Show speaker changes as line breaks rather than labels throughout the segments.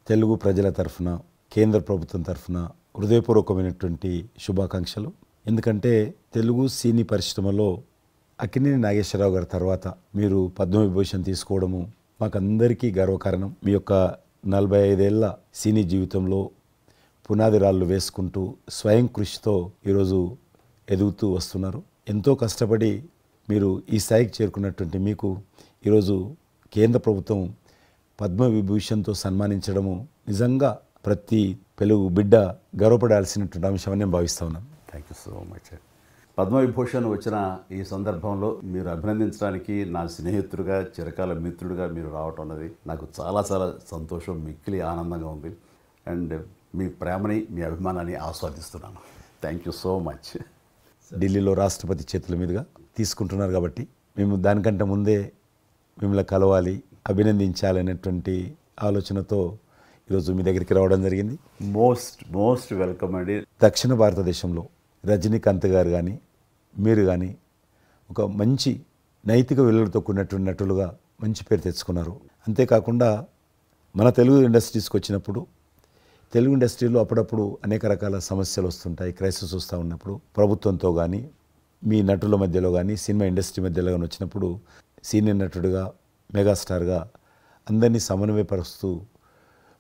తెలుగు ప్రజల తరఫున కేంద్ర ప్రభుత్వం తరఫున హృదయపూర్వకమైనటువంటి శుభాకాంక్షలు. ఎందుకంటే తెలుగు సినీ పరిశ్రమలో అక్కినేని నాగేశ్వరరావు గారి తర్వాత మీరు పద్మవిభూషణ్ తీసుకోవడము మాకందరికీ గర్వకారణం. మీ యొక్క 45 ఏళ్ల సినీ జీవితంలో పునాది రాళ్ళు వేసుకుంటూ స్వయం కృషితో ఈరోజు ఎదుగుతూ వస్తున్నారు. ఎంతో కష్టపడి మీరు ఈ స్థాయికి చేరుకున్నటువంటి మీకు ఈరోజు కేంద్ర ప్రభుత్వం పద్మవిభూషణ్తో సన్మానించడము నిజంగా ప్రతి తెలుగు బిడ్డ గర్వపడాల్సినటువంటి అంశమని నేను భావిస్తా ఉన్నాను.
Thank you so much. Padma Vibhushan వచ్చిన ఈ సందర్భంలో మీరు అభినందించడానికి నా స్నేహితుడిగా చిరకాల మిత్రుడిగా మీరు రావటం అన్నది నాకు చాలా చాలా సంతోషం, మిక్కిలి ఆనందంగా ఉంది. అండ్ మీ ప్రేమని మీ అభిమానాన్ని ఆస్వాదిస్తున్నాను. Thank you so much.
ఢిల్లీలో రాష్ట్రపతి చేతుల మీదుగా తీసుకుంటున్నారు కాబట్టి మేము దానికంటే ముందే మిమ్మల్ని కలవాలి, అభినందించాలనేటువంటి ఆలోచనతో ఈరోజు మీ దగ్గరికి రావడం జరిగింది.
మోస్ట్ వెల్కమ్ అండి.
దక్షిణ భారతదేశంలో రజనీకాంత్ గారు కానీ మీరు కానీ ఒక మంచి నైతిక విలువలతో కూడినటువంటి నటులుగా మంచి పేరు తెచ్చుకున్నారు. అంతేకాకుండా మన తెలుగు ఇండస్ట్రీస్కి వచ్చినప్పుడు తెలుగు ఇండస్ట్రీలో అప్పుడప్పుడు అనేక రకాల సమస్యలు వస్తుంటాయి, క్రైసిస్ వస్తూ ఉన్నప్పుడు ప్రభుత్వంతో కానీ మీ నటుల మధ్యలో కానీ సినిమా ఇండస్ట్రీ మధ్యలో కానీ వచ్చినప్పుడు సీనియర్ నటుడిగా మెగాస్టార్గా అందరినీ సమన్వయపరుస్తూ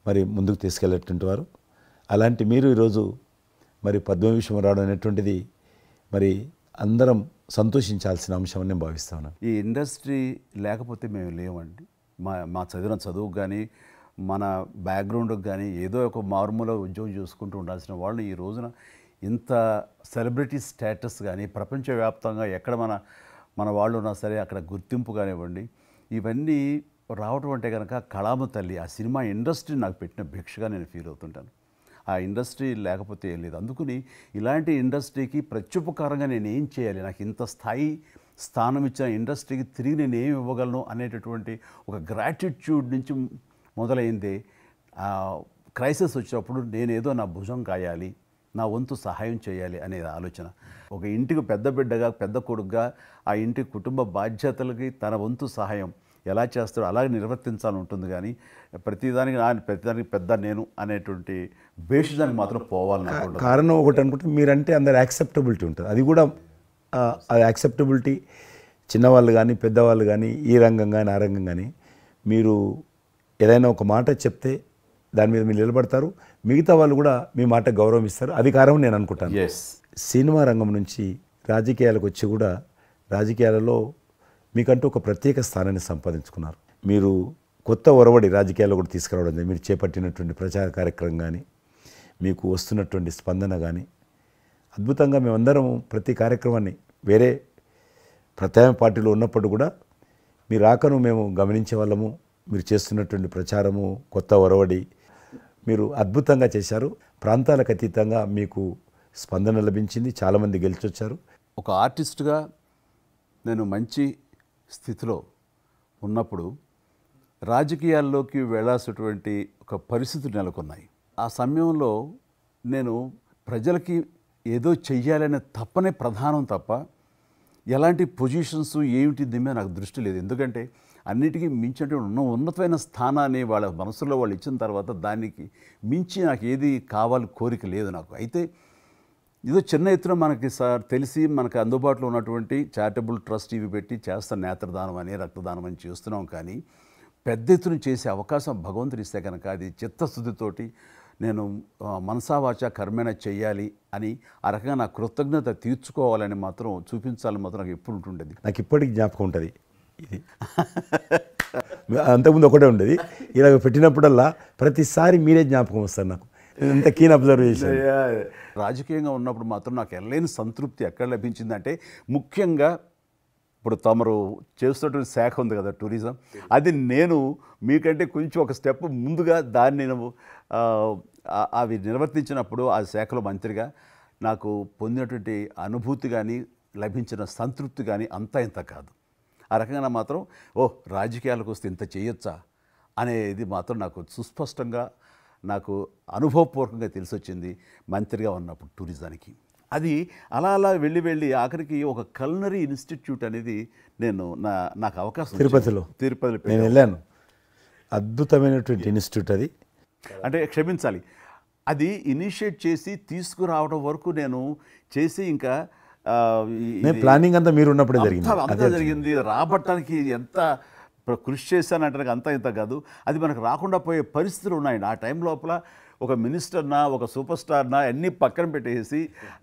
మరి ముందుకు తీసుకెళ్ళేటువంటి వారు. అలాంటి మీరు ఈరోజు మరి పద్మవిభూషణ్ రావడం అనేటువంటిది మరి అందరం సంతోషించాల్సిన అంశం అని నేను భావిస్తా ఉన్నాను.
ఈ ఇండస్ట్రీ లేకపోతే మేము లేవండి. మా చదివిన చదువుకు కానీ మన బ్యాక్గ్రౌండ్కి కానీ ఏదో ఒక మారుమూల ఉద్యోగం చూసుకుంటూ ఉండాల్సిన వాళ్ళు ఈ రోజున ఇంత సెలబ్రిటీ స్టేటస్ కానీ ప్రపంచవ్యాప్తంగా ఎక్కడ మన వాళ్ళు ఉన్నా సరే అక్కడ గుర్తింపు కానివ్వండి, ఇవన్నీ రావటం అంటే కనుక కళామ తల్లి ఆ సినిమా ఇండస్ట్రీ నాకు పెట్టిన భిక్షగా నేను ఫీల్ అవుతుంటాను. ఆ ఇండస్ట్రీ లేకపోతే ఏం లేదు. అందుకని ఇలాంటి ఇండస్ట్రీకి ప్రత్యుపకారంగా నేను ఏం చేయాలి, నాకు ఇంత స్థానం ఇచ్చిన ఇండస్ట్రీకి తిరిగి నేను ఏమి ఇవ్వగలను అనేటటువంటి ఒక గ్రాటిట్యూడ్ నుంచి మొదలైంది. క్రైసిస్ వచ్చినప్పుడు నేనేదో నా భుజం కాయాలి, నా వంతు సహాయం చేయాలి అనే ఆలోచన. ఒక ఇంటికి పెద్ద బిడ్డగా పెద్ద కొడుకుగా ఆ ఇంటి కుటుంబ బాధ్యతలకి తన వంతు సహాయం ఎలా చేస్తాడో అలాగే నిర్వర్తించాలని ఉంటుంది. కానీ ప్రతిదానికి పెద్ద నేను అనేటువంటి బేషిజానికి మాత్రం పోవాలని
కారణం ఒకటి అనుకుంటే మీరంటే అందరు యాక్సెప్టబిలిటీ ఉంటుంది. అది కూడా ఆ యాక్సెప్టబిలిటీ చిన్నవాళ్ళు కానీ పెద్దవాళ్ళు కానీ ఈ రంగం కానీ ఆ రంగం కానీ మీరు ఏదైనా ఒక మాట చెప్తే దాని మీద మీరు నిలబడతారు, మిగతా వాళ్ళు కూడా మీ మాట గౌరవం ఇస్తారు. అది కారణం నేను అనుకుంటాను. సినిమా రంగం నుంచి రాజకీయాలకు వచ్చి కూడా రాజకీయాలలో మీకంటూ ఒక ప్రత్యేక స్థానాన్ని సంపాదించుకున్నారు. మీరు కొత్త ఒరవడి రాజకీయాల్లో కూడా తీసుకురావడం, మీరు చేపట్టినటువంటి ప్రచార కార్యక్రమం కానీ మీకు వస్తున్నటువంటి స్పందన కానీ అద్భుతంగా మేమందరం ప్రతి కార్యక్రమాన్ని వేరే ప్రత్యామ్నాయ పార్టీలో ఉన్నప్పుడు కూడా మీ రాకను మేము గమనించే వాళ్ళము. మీరు చేస్తున్నటువంటి ప్రచారము కొత్త ఒరవడి మీరు అద్భుతంగా చేశారు. ప్రాంతాలకు అతీతంగా మీకు స్పందన లభించింది, చాలామంది గెలిచొచ్చారు.
ఒక ఆర్టిస్ట్గా నేను మంచి స్థితిలో ఉన్నప్పుడు రాజకీయాల్లోకి వెళ్ళాల్సినటువంటి ఒక పరిస్థితులు నెలకొన్నాయి. ఆ సమయంలో నేను ప్రజలకి ఏదో చెయ్యాలనే తప్పనే ప్రధానం తప్ప ఎలాంటి పొజిషన్స్ ఏమిటి దీని మీద నాకు దృష్టి లేదు. ఎందుకంటే అన్నిటికీ మించినటువంటి ఉన్నతమైన స్థానాన్ని వాళ్ళ మనసులో వాళ్ళు ఇచ్చిన తర్వాత దానికి మించి నాకు ఏది కావాలి కోరిక లేదు నాకు. అయితే ఏదో చిన్న ఎత్తున మనకి తెలిసి మనకు అందుబాటులో ఉన్నటువంటి చారిటబుల్ ట్రస్ట్ ఇవి పెట్టి చేస్తాను, నేత్రదానం అని రక్తదానం అని చేస్తున్నాం. కానీ పెద్ద ఎత్తున చేసే అవకాశం భగవంతుడు ఇస్తే కనుక అది చిత్తశుద్ధితోటి నేను మనసావాచ కర్మేణ చెయ్యాలి అని ఆ రకంగా నా కృతజ్ఞత తీర్చుకోవాలని మాత్రం చూపించాలని మాత్రం నాకు ఎప్పుడు ఉంటుండేది.
నాకు ఇప్పటికి జ్ఞాపకం ఉంటుంది. ఇది అంతకుముందు ఒకటే ఉండేది, ఇలా పెట్టినప్పుడల్లా ప్రతిసారి మీరే జ్ఞాపకం వస్తారు నాకు. ఎంత కీన్ అబ్జర్వ్ చేశాను.
రాజకీయంగా ఉన్నప్పుడు మాత్రం నాకు ఎనలేని సంతృప్తి ఎక్కడ లభించిందంటే ముఖ్యంగా ఇప్పుడు తమరు చేస్తున్నటువంటి శాఖ ఉంది కదా టూరిజం, అది నేను మీకంటే కొంచెం ఒక స్టెప్ ముందుగా దాన్ని నేను అవి నిర్వర్తించినప్పుడు ఆ శాఖలో మంత్రిగా నాకు పొందినటువంటి అనుభూతి కానీ లభించిన సంతృప్తి కానీ అంతా ఇంత కాదు. ఆ రకంగా మాత్రం రాజకీయాలకు వస్తే ఇంత చేయొచ్చా అనేది మాత్రం నాకు సుస్పష్టంగా నాకు అనుభవపూర్వకంగా తెలిసొచ్చింది మంత్రిగా ఉన్నప్పుడు టూరిజానికి. అది అలా అలా వెళ్ళి ఆఖరికి ఒక కల్నరీ ఇన్స్టిట్యూట్ అనేది నాకు అవకాశం
తిరుపతిలో నేను వెళ్ళాను. అద్భుతమైనటువంటి ఇన్స్టిట్యూట్ అది.
అంటే క్షమించాలి, అది ఇనిషియేట్ చేసి తీసుకురావడం వరకు నేను చేసి ఇంకా
నేను ప్లానింగ్ అంతా మీరు ఉన్నప్పుడే జరిగింది.
అంతా జరిగింది. రాబట్టడానికి ఎంత కృషి చేశానంటే అంతా ఇంత కాదు, అది మనకు రాకుండా పోయే పరిస్థితులు ఉన్నాయండి. ఆ టైం లోపల ఒక మినిస్టర్నా ఒక సూపర్ స్టార్నా అన్నీ పక్కన పెట్టేసి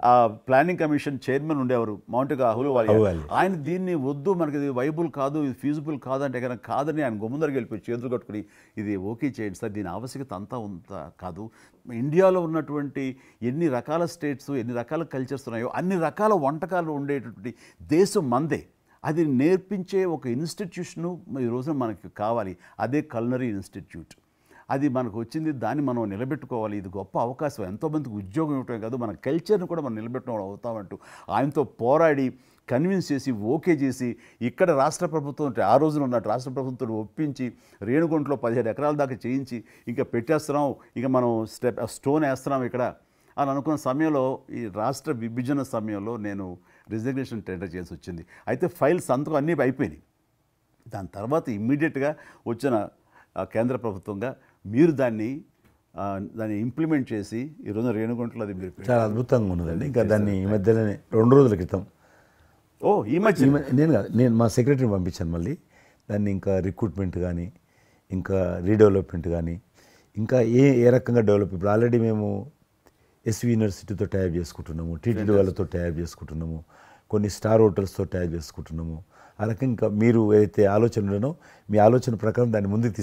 ఆ ప్లానింగ్ కమిషన్ చైర్మన్ ఉండేవారు మౌంటిగా అహ్లూవాలియా, ఆయన దీన్ని వద్దు, మనకి ఇది వైబుల్ కాదు, ఇది ఫీజిబుల్ కాదంటే కనుక కాదని ఆయన గుమ్మందరికి వెళ్ళిపోయి చేతులు కట్టుకుని ఇది ఓకే చేయండి సార్, దీని ఆవశ్యకత అంతా ఉందా కాదు, ఇండియాలో ఉన్నటువంటి ఎన్ని రకాల స్టేట్స్ ఎన్ని రకాల కల్చర్స్ ఉన్నాయో అన్ని రకాల వంటకాలు ఉండేటటువంటి దేశం మందే, అది నేర్పించే ఒక ఇన్స్టిట్యూషను ఈ రోజున మనకి కావాలి, అదే కల్నరీ ఇన్స్టిట్యూట్. అది మనకు వచ్చింది, దాన్ని మనం నిలబెట్టుకోవాలి, ఇది గొప్ప అవకాశం, ఎంతోమందికి ఉద్యోగం ఇవ్వటమే కాదు మన కల్చర్ని కూడా మనం నిలబెట్టుకోవడం అవుతామంటూ ఆయనతో పోరాడి కన్విన్స్ చేసి ఓకే చేసి ఇక్కడ రాష్ట్ర ప్రభుత్వం ఆ రోజున ఉన్నట్టు రాష్ట్ర ప్రభుత్వం ఒప్పించి రేణుగుంటలో 17 ఎకరాల దాకా చేయించి ఇంకా పెట్టేస్తున్నాం, ఇంకా మనం స్టోన్ వేస్తున్నాం ఇక్కడ అని అనుకున్న సమయంలో ఈ రాష్ట్ర విభజన సమయంలో నేను రిజిగ్నేషన్ టెండర్ చేసి వచ్చింది. అయితే ఫైల్స్ సంతకం అన్నీ అయిపోయినాయి. దాని తర్వాత ఇమ్మీడియట్గా వచ్చిన కేంద్ర ప్రభుత్వంగా మీరు దాన్ని ఇంప్లిమెంట్ చేసి ఈరోజు రేణుగుంటలో అది మీరు
చాలా అద్భుతంగా ఉన్నదండి. ఇంకా దాన్ని ఈ మధ్యలోనే 2 రోజుల క్రితం
ఈ మధ్య
నేను మా సెక్రటరీని పంపించాను. మళ్ళీ దాన్ని ఇంకా రిక్రూట్మెంట్ కానీ ఇంకా రీడెవలప్మెంట్ కానీ ఇంకా ఏ రకంగా డెవలప్, ఇప్పుడు ఆల్రెడీ మేము ఎస్వి యూనివర్సిటీతో టైప్ చేసుకుంటున్నాము, టీటీడీ వాళ్ళతో టైప్ చేసుకుంటున్నాము, కొన్ని స్టార్ హోటల్స్తో టైప్ చేసుకుంటున్నాము. ఆ రకంగా ఇంకా మీరు ఏదైతే ఆలోచన ఉండనో మీ ఆలోచన ప్రకారం దాన్ని ముందుకు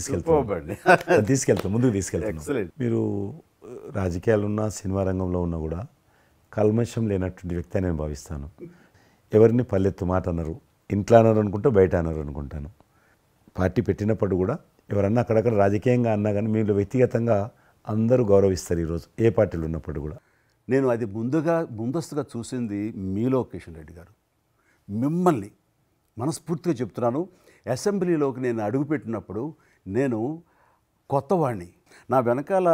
ముందుకు తీసుకెళ్తాం. మీరు రాజకీయాలు ఉన్నా సినిమా రంగంలో ఉన్నా కూడా కల్మషం లేనటువంటి వ్యక్తి అని నేను భావిస్తాను. ఎవరిని పల్లెత్తు మాట అన్నారు, ఇంట్లో అన్నారు అనుకుంటా, బయట అన్నారు అనుకుంటాను. పార్టీ పెట్టినప్పుడు కూడా ఎవరన్నా అక్కడక్కడ రాజకీయంగా అన్నా కానీ మీరు వ్యక్తిగతంగా అందరూ గౌరవిస్తారు ఈరోజు ఏ పార్టీలు ఉన్నప్పుడు కూడా.
నేను అది ముందస్తుగా చూసింది మీలో కిషన్ రెడ్డి గారు, మిమ్మల్ని మనస్ఫూర్తిగా చెప్తున్నాను. అసెంబ్లీలోకి నేను అడుగుపెట్టినప్పుడు నేను కొత్తవాడిని, నా వెనకాల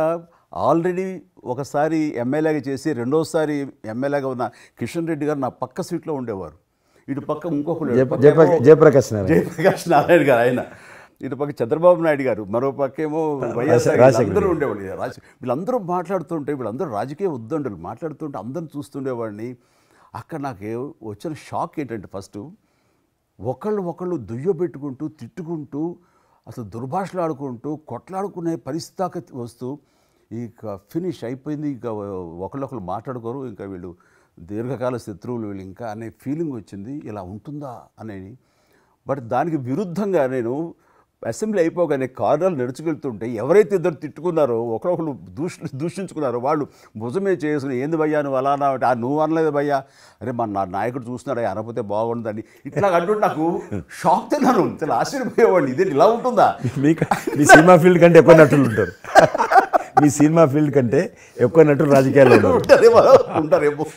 ఆల్రెడీ ఒకసారి ఎమ్మెల్యేగా చేసి రెండోసారి ఎమ్మెల్యేగా ఉన్న కిషన్ రెడ్డి గారు నా పక్క సీట్లో ఉండేవారు. ఇటు పక్క ఇంకొకరు
జయప్రకాష్
నారాయణ గారు, ఆయన ఇటు పక్క చంద్రబాబు నాయుడు గారు, మరో పక్కేమో వైఎస్ఆర్ అందరూ ఉండేవాళ్ళు. వీళ్ళందరూ మాట్లాడుతుంటే, వీళ్ళందరూ రాజకీయ ఉద్దండులు మాట్లాడుతుంటే అందరిని చూస్తుండేవాడిని. అక్కడ నాకు వచ్చిన షాక్ ఏంటంటే ఫస్ట్ ఒకళ్ళు దుయ్యబెట్టుకుంటూ తిట్టుకుంటూ అసలు దుర్భాషలు ఆడుకుంటూ కొట్లాడుకునే పరిస్థితి వస్తూ ఇక ఫినిష్ అయిపోయింది, ఇక ఒకళ్ళు మాట్లాడుకోరు, ఇంకా వీళ్ళు దీర్ఘకాల శత్రువులు వీళ్ళు ఇంకా అనే ఫీలింగ్ వచ్చింది. ఇలా ఉంటుందా అనేది. బట్ దానికి విరుద్ధంగా నేను అసెంబ్లీ అయిపోగానే కారులో నడుచుకెళ్తుంటే ఎవరైతే ఇద్దరు తిట్టుకున్నారో ఒకరొకరు దూషించుకున్నారో వాళ్ళు భుజమే చేసుకుని ఏంది భయ్యా నువ్వు అలా అన్నావు, నువ్వు అనలేదు భయ్యా, అరే నా నాయకుడు చూస్తున్నాడు అనకపోతే బాగుండదని ఇట్లా అంటుంటే నాకు షాక్ తిన్నాను, చాలా ఆశ్చర్యపోయేవాడిని, ఇదే ఇలా ఉంటుందా.
మీ సినిమా ఫీల్డ్ కంటే ఎక్కువ నటులు ఉంటారు, మీ సినిమా ఫీల్డ్ కంటే ఎక్కువ నటులు రాజకీయాల్లో
ఉంటారేమో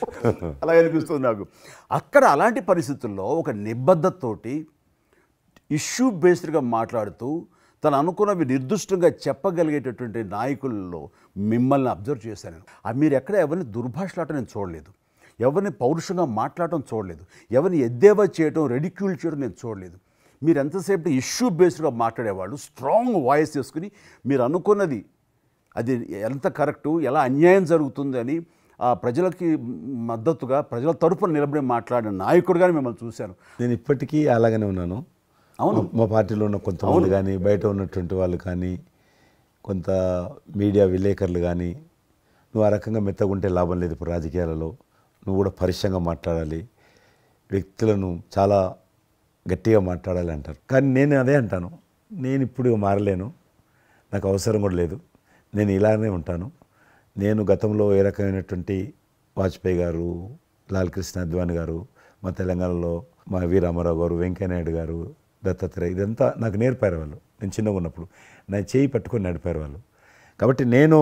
అలా అనిపిస్తుంది నాకు. అక్కడ అలాంటి పరిస్థితుల్లో ఒక నిబద్ధతతోటి ఇష్యూ బేస్డ్గా మాట్లాడుతూ తను అనుకున్నవి నిర్దిష్టంగా చెప్పగలిగేటటువంటి నాయకుల్లో మిమ్మల్ని అబ్జర్వ్ చేశాను. మీరు ఎక్కడ ఎవరిని దుర్భాషలాడటం నేను చూడలేదు, ఎవరిని పౌరుషంగా మాట్లాడటం చూడలేదు, ఎవరిని ఎద్దేవా చేయటం రెడిక్యూల్ చేయడం నేను చూడలేదు. మీరు ఎంతసేపు ఇష్యూ బేస్డ్గా మాట్లాడేవాళ్ళు, స్ట్రాంగ్ వాయిస్ చేసుకుని మీరు అనుకున్నది అది ఎంత కరెక్టు, ఎలా అన్యాయం జరుగుతుంది అని ఆ ప్రజలకి మద్దతుగా ప్రజల తరపున నిలబడి మాట్లాడిన నాయకుడుగానే మిమ్మల్ని చూశాను.
నేను ఇప్పటికీ అలాగనే ఉన్నాను.
అవును,
మా పార్టీలో ఉన్న కొంతమంది కానీ బయట ఉన్నటువంటి వాళ్ళు కానీ కొంత మీడియా విలేకరులు కానీ నువ్వు ఆ రకంగా మెత్తగుంటే లాభం లేదు, ఇప్పుడు రాజకీయాలలో నువ్వు కూడా పరుషంగా మాట్లాడాలి, వ్యక్తులను చాలా గట్టిగా మాట్లాడాలి అంటారు. కానీ నేను అదే అంటాను, నేను ఇప్పుడు మారలేను, నాకు అవసరం కూడా లేదు, నేను ఇలానే ఉంటాను. నేను గతంలో ఏ రకమైనటువంటి వాజ్పేయి గారు, లాల్ కృష్ణ అద్వానీ గారు, మా తెలంగాణలో మా వి రామారావు గారు, వెంకయ్యనాయుడు గారు, దత్తాత్రేయ, ఇదంతా నాకు నేర్పారు వాళ్ళు. నేను చిన్నగా ఉన్నప్పుడు నా చేయి పట్టుకొని నడిపారు వాళ్ళు. కాబట్టి నేను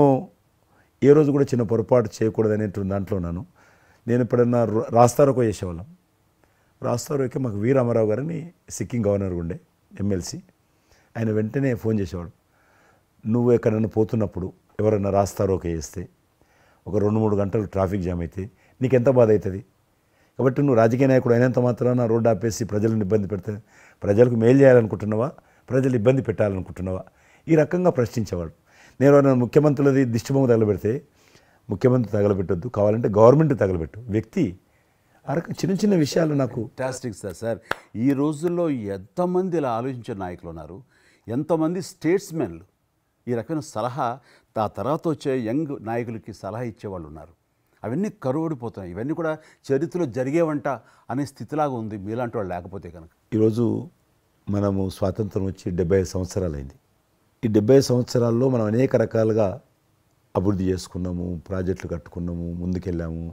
ఏ రోజు కూడా చిన్న పొరపాటు చేయకూడదు అనేటువంటి దాంట్లో ఉన్నాను. నేను ఎప్పుడన్నా రాస్తారోకో చేసేవాళ్ళం. రాస్తారోకే మాకు వి రామారావు గారని సిక్కిం గవర్నర్ ఉండే ఎమ్మెల్సీ, ఆయన వెంటనే ఫోన్ చేసేవాడు, నువ్వు ఎక్కడన్నా పోతున్నప్పుడు ఎవరన్నా రాస్తారోకే చేస్తే ఒక 2-3 గంటలు ట్రాఫిక్ జామ్ అయితే నీకెంత బాధ అవుతుంది. కాబట్టి నువ్వు రాజకీయ నాయకుడు అయినంత మాత్రాన రోడ్డు ఆపేసి ప్రజలను ఇబ్బంది పెడితే ప్రజలకు మేలు చేయాలనుకుంటున్నావా, ప్రజలు ఇబ్బంది పెట్టాలనుకుంటున్నావా, ఈ రకంగా ప్రశ్నించేవాడు. నేను ఎవరైనా ముఖ్యమంత్రులది దిష్టిబొమ్మ తగలబెడితే ముఖ్యమంత్రి తగలబెట్టొద్దు, కావాలంటే గవర్నమెంట్ తగలబెట్టు, వ్యక్తి చిన్న చిన్న విషయాలు నాకు
ఫ్యాంటాస్టిక్ సార్. ఈ రోజుల్లో ఎంతమంది ఇలా ఆలోచించే నాయకులు ఉన్నారు, ఎంతమంది స్టేట్స్మెన్లు ఈ రకమైన సలహా ఆ తర్వాత వచ్చే యంగ్ నాయకులకి సలహా ఇచ్చేవాళ్ళు ఉన్నారు. అవన్నీ కరువడిపోతున్నాయి. ఇవన్నీ కూడా చరిత్రలో జరిగేవంట అనే స్థితిలాగా ఉంది మీలాంటి వాళ్ళు లేకపోతే కనుక.
ఈరోజు మనము స్వాతంత్రం వచ్చి 75 సంవత్సరాలు అయింది. ఈ 75 సంవత్సరాల్లో మనం అనేక రకాలుగా అభివృద్ధి చేసుకున్నాము, ప్రాజెక్టులు కట్టుకున్నాము, ముందుకెళ్ళాము,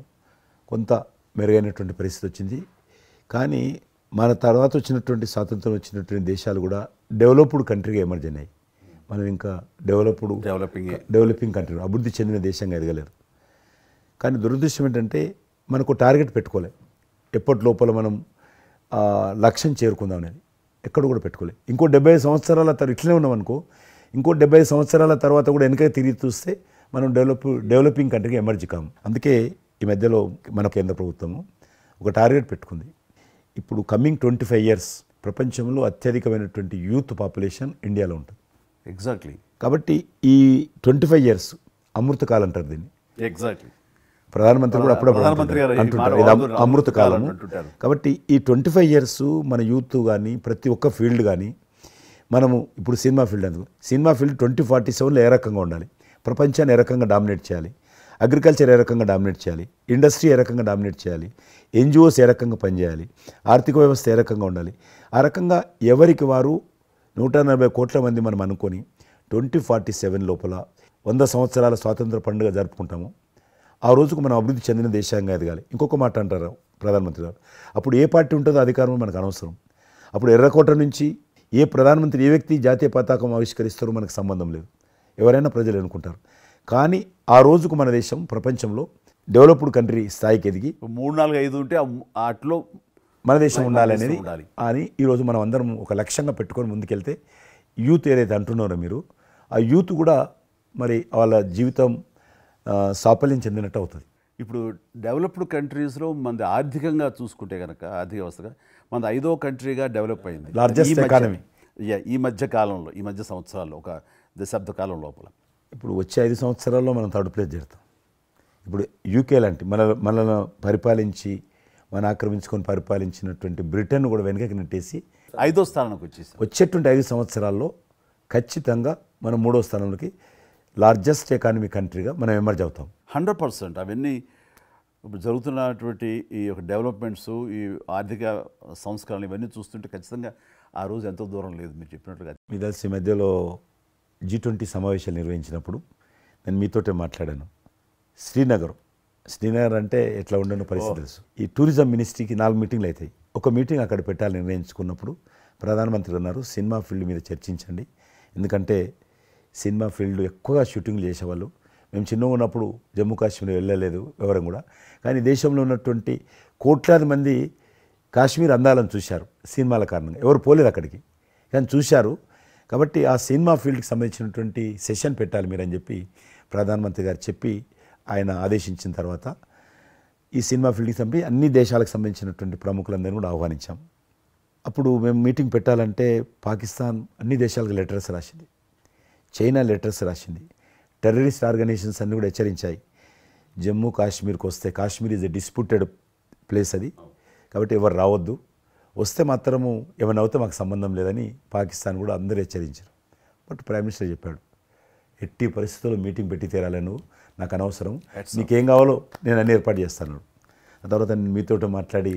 కొంత మెరుగైనటువంటి పరిస్థితి వచ్చింది. కానీ మన తర్వాత వచ్చినటువంటి స్వాతంత్రం వచ్చినటువంటి దేశాలు కూడా డెవలప్డ్ కంట్రీగా ఎమర్జ్ అయినాయి. మనం ఇంకా డెవలపింగ్ కంట్రీ, అభివృద్ధి చెందిన దేశంగా ఎదగలేరు. కానీ దురదృష్టం ఏంటంటే మనకు టార్గెట్ పెట్టుకోలే, ఎప్పటి లోపల మనం లక్ష్యం చేరుకుందాం అనేది ఎక్కడ కూడా పెట్టుకోలే. ఇంకో 75 సంవత్సరాల తర్వాత ఇట్లనే ఉన్నాం అనుకో, ఇంకో 75 సంవత్సరాల తర్వాత కూడా వెనక తిరిగి చూస్తే మనం డెవలపింగ్ కంట్రీగా ఎమర్జ్ కాము. అందుకే ఈ మధ్యలో మన కేంద్ర ప్రభుత్వము ఒక టార్గెట్ పెట్టుకుంది. ఇప్పుడు కమింగ్ 25 years ప్రపంచంలో అత్యధికమైనటువంటి యూత్ పాపులేషన్ ఇండియాలో ఉంటుంది.
ఎగ్జాక్ట్లీ.
కాబట్టి ఈ 25 years అమృతకాలం అంటారు దీన్ని.
ఎగ్జాక్ట్లీ.
ప్రధానమంత్రి కూడా అప్పుడప్పుడు అంటుంటారు ఇది అమృతకాలం. కాబట్టి ఈ 25 years మన యూత్ కానీ ప్రతి ఒక్క ఫీల్డ్ కానీ మనము ఇప్పుడు సినిమా ఫీల్డ్ అందుకు సినిమా ఫీల్డ్ 2047లో ఏ రకంగా ఉండాలి, ప్రపంచాన్ని ఏ రకంగా డామినేట్ చేయాలి, అగ్రికల్చర్ ఏ రకంగా డామినేట్ చేయాలి, ఇండస్ట్రీ ఏ రకంగా డామినేట్ చేయాలి, ఎన్జిఓస్ ఏ రకంగా పనిచేయాలి, ఆర్థిక వ్యవస్థ ఏ రకంగా ఉండాలి, ఆ రకంగా ఎవరికి వారు 140 కోట్ల మంది మనం అనుకొని 2047 లోపల 100 సంవత్సరాల స్వాతంత్ర పండుగ జరుపుకుంటాము. ఆ రోజుకు మనం అభివృద్ధి చెందిన దేశంగా ఎదగాలి. ఇంకొక మాట అంటారు ప్రధానమంత్రి గారు, అప్పుడు ఏ పార్టీ ఉంటుందో అధికారం మనకు అనవసరం. అప్పుడు ఎర్రకోట నుంచి ఏ ప్రధానమంత్రి ఏ వ్యక్తి జాతీయ పతాకం ఆవిష్కరిస్తారో మనకు సంబంధం లేదు, ఎవరైనా ప్రజలు అనుకుంటారు. కానీ ఆ రోజుకు మన దేశం ప్రపంచంలో డెవలప్డ్ కంట్రీ స్థాయికి ఎదిగి
3, 4, 5 ఉంటే అట్లో
మన దేశం ఉండాలనేది అని ఈరోజు మనం అందరం ఒక లక్ష్యంగా పెట్టుకొని ముందుకెళ్తే యూత్ ఏదైతే అంటున్నారో మీరు, ఆ యూత్ కూడా మరి వాళ్ళ జీవితం సాఫల్యం చెందినట్టు అవుతుంది.
ఇప్పుడు డెవలప్డ్ కంట్రీస్లో మనది ఆర్థికంగా చూసుకుంటే కనుక ఆర్థిక వ్యవస్థగా మనది 5వ కంట్రీగా డెవలప్ అయింది.
లార్జెస్ట్ ఎకానమీ
ఈ మధ్య కాలంలో, ఈ మధ్య సంవత్సరాల్లో, ఒక దశాబ్ద కాలం లోపల.
ఇప్పుడు వచ్చే 5 సంవత్సరాల్లో మనం థర్డ్ ప్లేస్ చేరుతాం. ఇప్పుడు యూకే లాంటి మనల్ని పరిపాలించి మన ఆక్రమించుకొని పరిపాలించినటువంటి బ్రిటన్ కూడా వెనకకి నెట్టేసి
5వ స్థానానికి వచ్చేసి
వచ్చేటువంటి 5 సంవత్సరాల్లో ఖచ్చితంగా మనం 3వ స్థానంలోకి లార్జెస్ట్ ఎకానమీ కంట్రీగా మనం ఎమర్జ్ అవుతాం.
100%. అవన్నీ ఇప్పుడు జరుగుతున్నటువంటి ఈ యొక్క డెవలప్మెంట్స్, ఈ ఆర్థిక సంస్కరణలు ఇవన్నీ చూస్తుంటే ఖచ్చితంగా ఆ రోజు ఎంతో దూరం లేదు మీరు చెప్పినట్లుగా.
మీ తెలిసి ఈ మధ్యలో G20 సమావేశాలు నిర్వహించినప్పుడు నేను మీతోటే మాట్లాడాను. శ్రీనగర్ అంటే ఎట్లా ఉండనో పరిస్థితి తెలుసు. ఈ టూరిజం మినిస్ట్రీకి 4 మీటింగ్లు అవుతాయి. ఒక మీటింగ్ అక్కడ పెట్టాలని నిర్ణయించుకున్నప్పుడు ప్రధానమంత్రి అన్నారు, సినిమా ఫీల్డ్ మీద చర్చించండి, ఎందుకంటే సినిమా ఫీల్డ్ ఎక్కువగా షూటింగ్లు చేసేవాళ్ళు. మేము చిన్నగా ఉన్నప్పుడు జమ్మూ కాశ్మీర్ వెళ్ళలేదు ఎవరం కూడా, కానీ దేశంలో ఉన్నటువంటి కోట్లాది మంది కాశ్మీర్ అందాలను చూశారు సినిమాల కారణంగా. ఎవరు పోలేదు అక్కడికి, కానీ చూశారు. కాబట్టి ఆ సినిమా ఫీల్డ్కి సంబంధించినటువంటి సెషన్ పెట్టాలి మీరని చెప్పి ప్రధానమంత్రి గారు చెప్పి ఆయన ఆదేశించిన తర్వాత ఈ సినిమా ఫీల్డ్కి సంబంధించి అన్ని దేశాలకు సంబంధించినటువంటి ప్రముఖులందరినీ కూడా ఆహ్వానించాం. అప్పుడు మేము మీటింగ్ పెట్టాలంటే పాకిస్తాన్ అన్ని దేశాలకు లెటర్స్ రాసింది, చైనా లెటర్స్ రాసింది, టెర్రరిస్ట్ ఆర్గనైజేషన్స్ అన్నీ కూడా హెచ్చరించాయి. జమ్మూ కాశ్మీర్కి వస్తే Kashmir is a disputed place అది, కాబట్టి ఎవరు రావద్దు, వస్తే మాత్రము ఏమైనా అవుతే మాకు సంబంధం లేదని పాకిస్తాన్ కూడా అందరూ హెచ్చరించారు. బట్ ప్రైమ్ మినిస్టర్ చెప్పాడు, ఎట్టి పరిస్థితుల్లో మీటింగ్ పెట్టి తీరాలి, నువ్వు నాకు అనవసరం, నీకేం కావాలో నేను అన్ని ఏర్పాటు చేస్తాను. ఆ తర్వాత నేను మీతో మాట్లాడి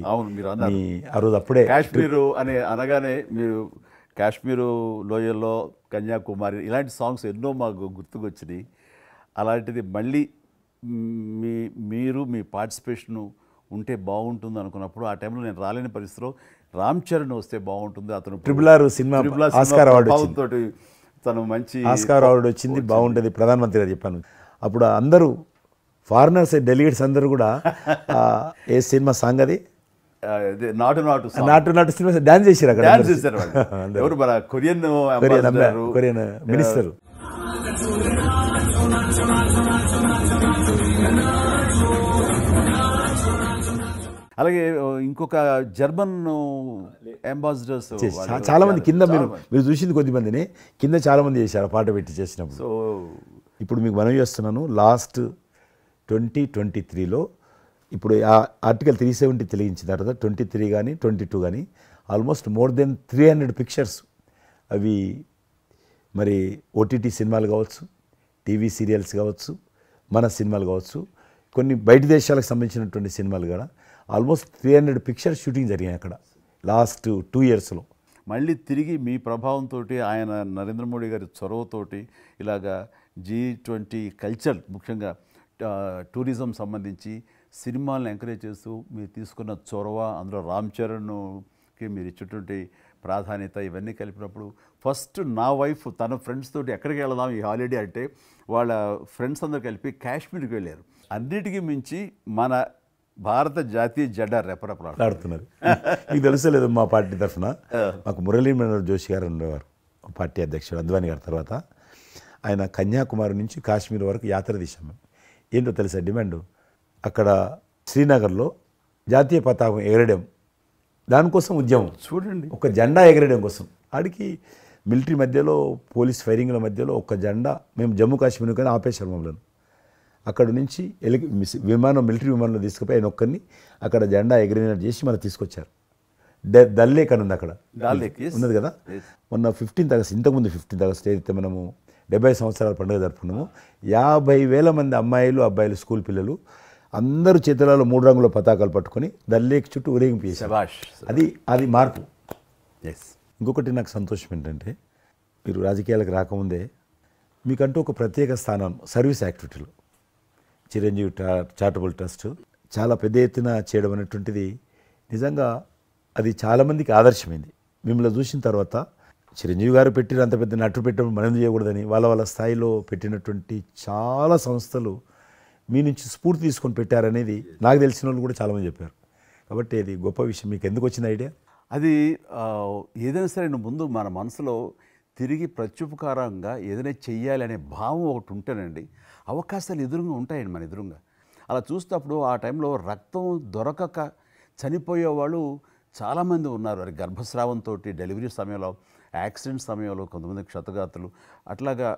ఆ రోజు అప్పుడే
కాశ్మీరు అనగానే మీరు కాశ్మీరు లోయల్లో కన్యాకుమారి ఇలాంటి సాంగ్స్ ఎన్నో మాకు గుర్తుకొచ్చినాయి. అలాంటిది మళ్ళీ మీరు మీ పార్టిసిపేషను ఉంటే బాగుంటుంది అనుకున్నప్పుడు ఆ టైంలో నేను రాలేని పరిస్థితిలో రామ్ చరణ్ వస్తే బాగుంటుంది, అతను
RRR సినిమా ఆస్కార్ అవార్డు
తోటి తను మంచి
ఆస్కార్ అవార్డు వచ్చింది, బాగుంటుంది ప్రధానమంత్రి గారు చెప్పాను. అప్పుడు అందరూ ఫారినర్స్ డెలిగేట్స్ అందరూ కూడా ఏ సినిమా సాంగ్ అది
నాటు
సినిమా డాన్స్ చేశారు అక్కడ.
ఎవరు మన కొరియన్
మినిస్టర్.
అలాగే ఇంకొక జర్మన్ అంబాసిడర్స్
చాలా మంది కింద మీరు చూసింది కొద్ది మందిని కింద చాలా మంది చేశారు పాట పెట్టి చేసినప్పుడు.
సో
ఇప్పుడు మీకు మనవి చేస్తున్నాను, లాస్ట్ 2023లో ఇప్పుడు ఆ ఆర్టికల్ 370 తెలియించిన తర్వాత 23 కానీ 22 కానీ ఆల్మోస్ట్ మోర్ దెన్ 300 పిక్చర్స్ అవి మరి ఓటీటీ సినిమాలు కావచ్చు, టీవీ సీరియల్స్ కావచ్చు, మన సినిమాలు కావచ్చు, కొన్ని బయట దేశాలకు సంబంధించినటువంటి సినిమాలు కూడా ఆల్మోస్ట్ 300 పిక్చర్స్ షూటింగ్ జరిగాయి అక్కడ లాస్ట్ 2 ఇయర్స్లో.
మళ్ళీ తిరిగి మీ ప్రభావంతో ఆయన నరేంద్ర మోడీ గారి చొరవతోటి ఇలాగా G20 కల్చర్ ముఖ్యంగా టూరిజం సంబంధించి సినిమాలను ఎంకరేజ్ చేస్తూ మీరు తీసుకున్న చొరవ, అందులో రామ్ చరణ్కి మీరు ఇచ్చేటువంటి ప్రాధాన్యత ఇవన్నీ కలిపినప్పుడు ఫస్ట్ నా వైఫ్ తన ఫ్రెండ్స్ తోటి ఎక్కడికి వెళదాం ఈ హాలిడే అంటే వాళ్ళ ఫ్రెండ్స్ అందరూ కలిపి కాశ్మీర్కి వెళ్ళారు. అన్నిటికీ మించి మన భారత జాతీయ జెండా
రెపరెపలాడుతున్నారు. మీకు తెలుసలేదు, మా పార్టీ తరఫున మాకు మురళీ మనోహర్ జోషి గారు ఉండేవారు, పార్టీ అధ్యక్షుడు అద్వానీ గారి తర్వాత. ఆయన కన్యాకుమారి నుంచి కాశ్మీర్ వరకు యాత్ర తీశాం మేము. ఏంటో తెలుసా డిమాండ్, అక్కడ శ్రీనగర్లో జాతీయ పతాకం ఎగరడం, దానికోసం ఉద్యమం
చూడండి,
ఒక జెండా ఎగరడం కోసం. ఆడికి మిలిటరీ మధ్యలో, పోలీస్ ఫైరింగ్ల మధ్యలో ఒక జెండా, మేము జమ్మూ కాశ్మీర్ కానీ ఆపేశారు మమ్మల్ని. అక్కడ నుంచి మిలిటరీ విమానంలో తీసుకుపోయి ఆయన ఒక్కరిని అక్కడ జెండా ఎగిరినట్టు చేసి మనం తీసుకొచ్చారు. దల్ లేక్ అని ఉంది అక్కడ, ఉన్నది కదా. మొన్న 15th ఆగస్ట్, ఇంతకుముందు 15th ఆగస్ట్ ఏదైతే మనము 70 సంవత్సరాల పండుగ జరుపుకున్నాము, 50,000 మంది అమ్మాయిలు అబ్బాయిలు స్కూల్ పిల్లలు అందరూ చేతులలో 3 రంగుల పతాకాలు పట్టుకొని దల్ లేక్ చుట్టూ ఊరేగింపు చేశారు. అది మార్పు. ఇంకొకటి నాకు సంతోషం ఏంటంటే, మీరు రాజకీయాలకు రాకముందే మీకంటూ ఒక ప్రత్యేక స్థానం సర్వీస్ యాక్టివిటీలో చిరంజీవి చారిటబుల్ ట్రస్ట్ చాలా పెద్ద ఎత్తున చేయడం అనేటువంటిది నిజంగా అది చాలామందికి ఆదర్శమైంది. మిమ్మల్ని చూసిన తర్వాత చిరంజీవి గారు పెట్టిన అంత పెద్ద నటు పెట్టినప్పుడు మనం చేయకూడదని వాళ్ళ స్థాయిలో పెట్టినటువంటి చాలా సంస్థలు మీ నుంచి స్ఫూర్తి తీసుకొని పెట్టారనేది నాకు తెలిసిన వాళ్ళు కూడా చాలామంది చెప్పారు. కాబట్టి అది గొప్ప విషయం. మీకు ఎందుకు వచ్చిన ఐడియా?
అది ఏదైనా సరే ముందు మన మనసులో తిరిగి ప్రత్యుపకారంగా ఏదైనా చెయ్యాలి అనే భావం ఒకటి ఉంటేనండి అవకాశాలు ఎదురుగా ఉంటాయండి మన ఎదురుగా. అలా చూసేటప్పుడు ఆ టైంలో రక్తం దొరకక చనిపోయే వాళ్ళు చాలామంది ఉన్నారు. అది గర్భస్రావంతో, డెలివరీ సమయంలో, యాక్సిడెంట్ సమయంలో కొంతమంది క్షతగాతులు, అట్లాగా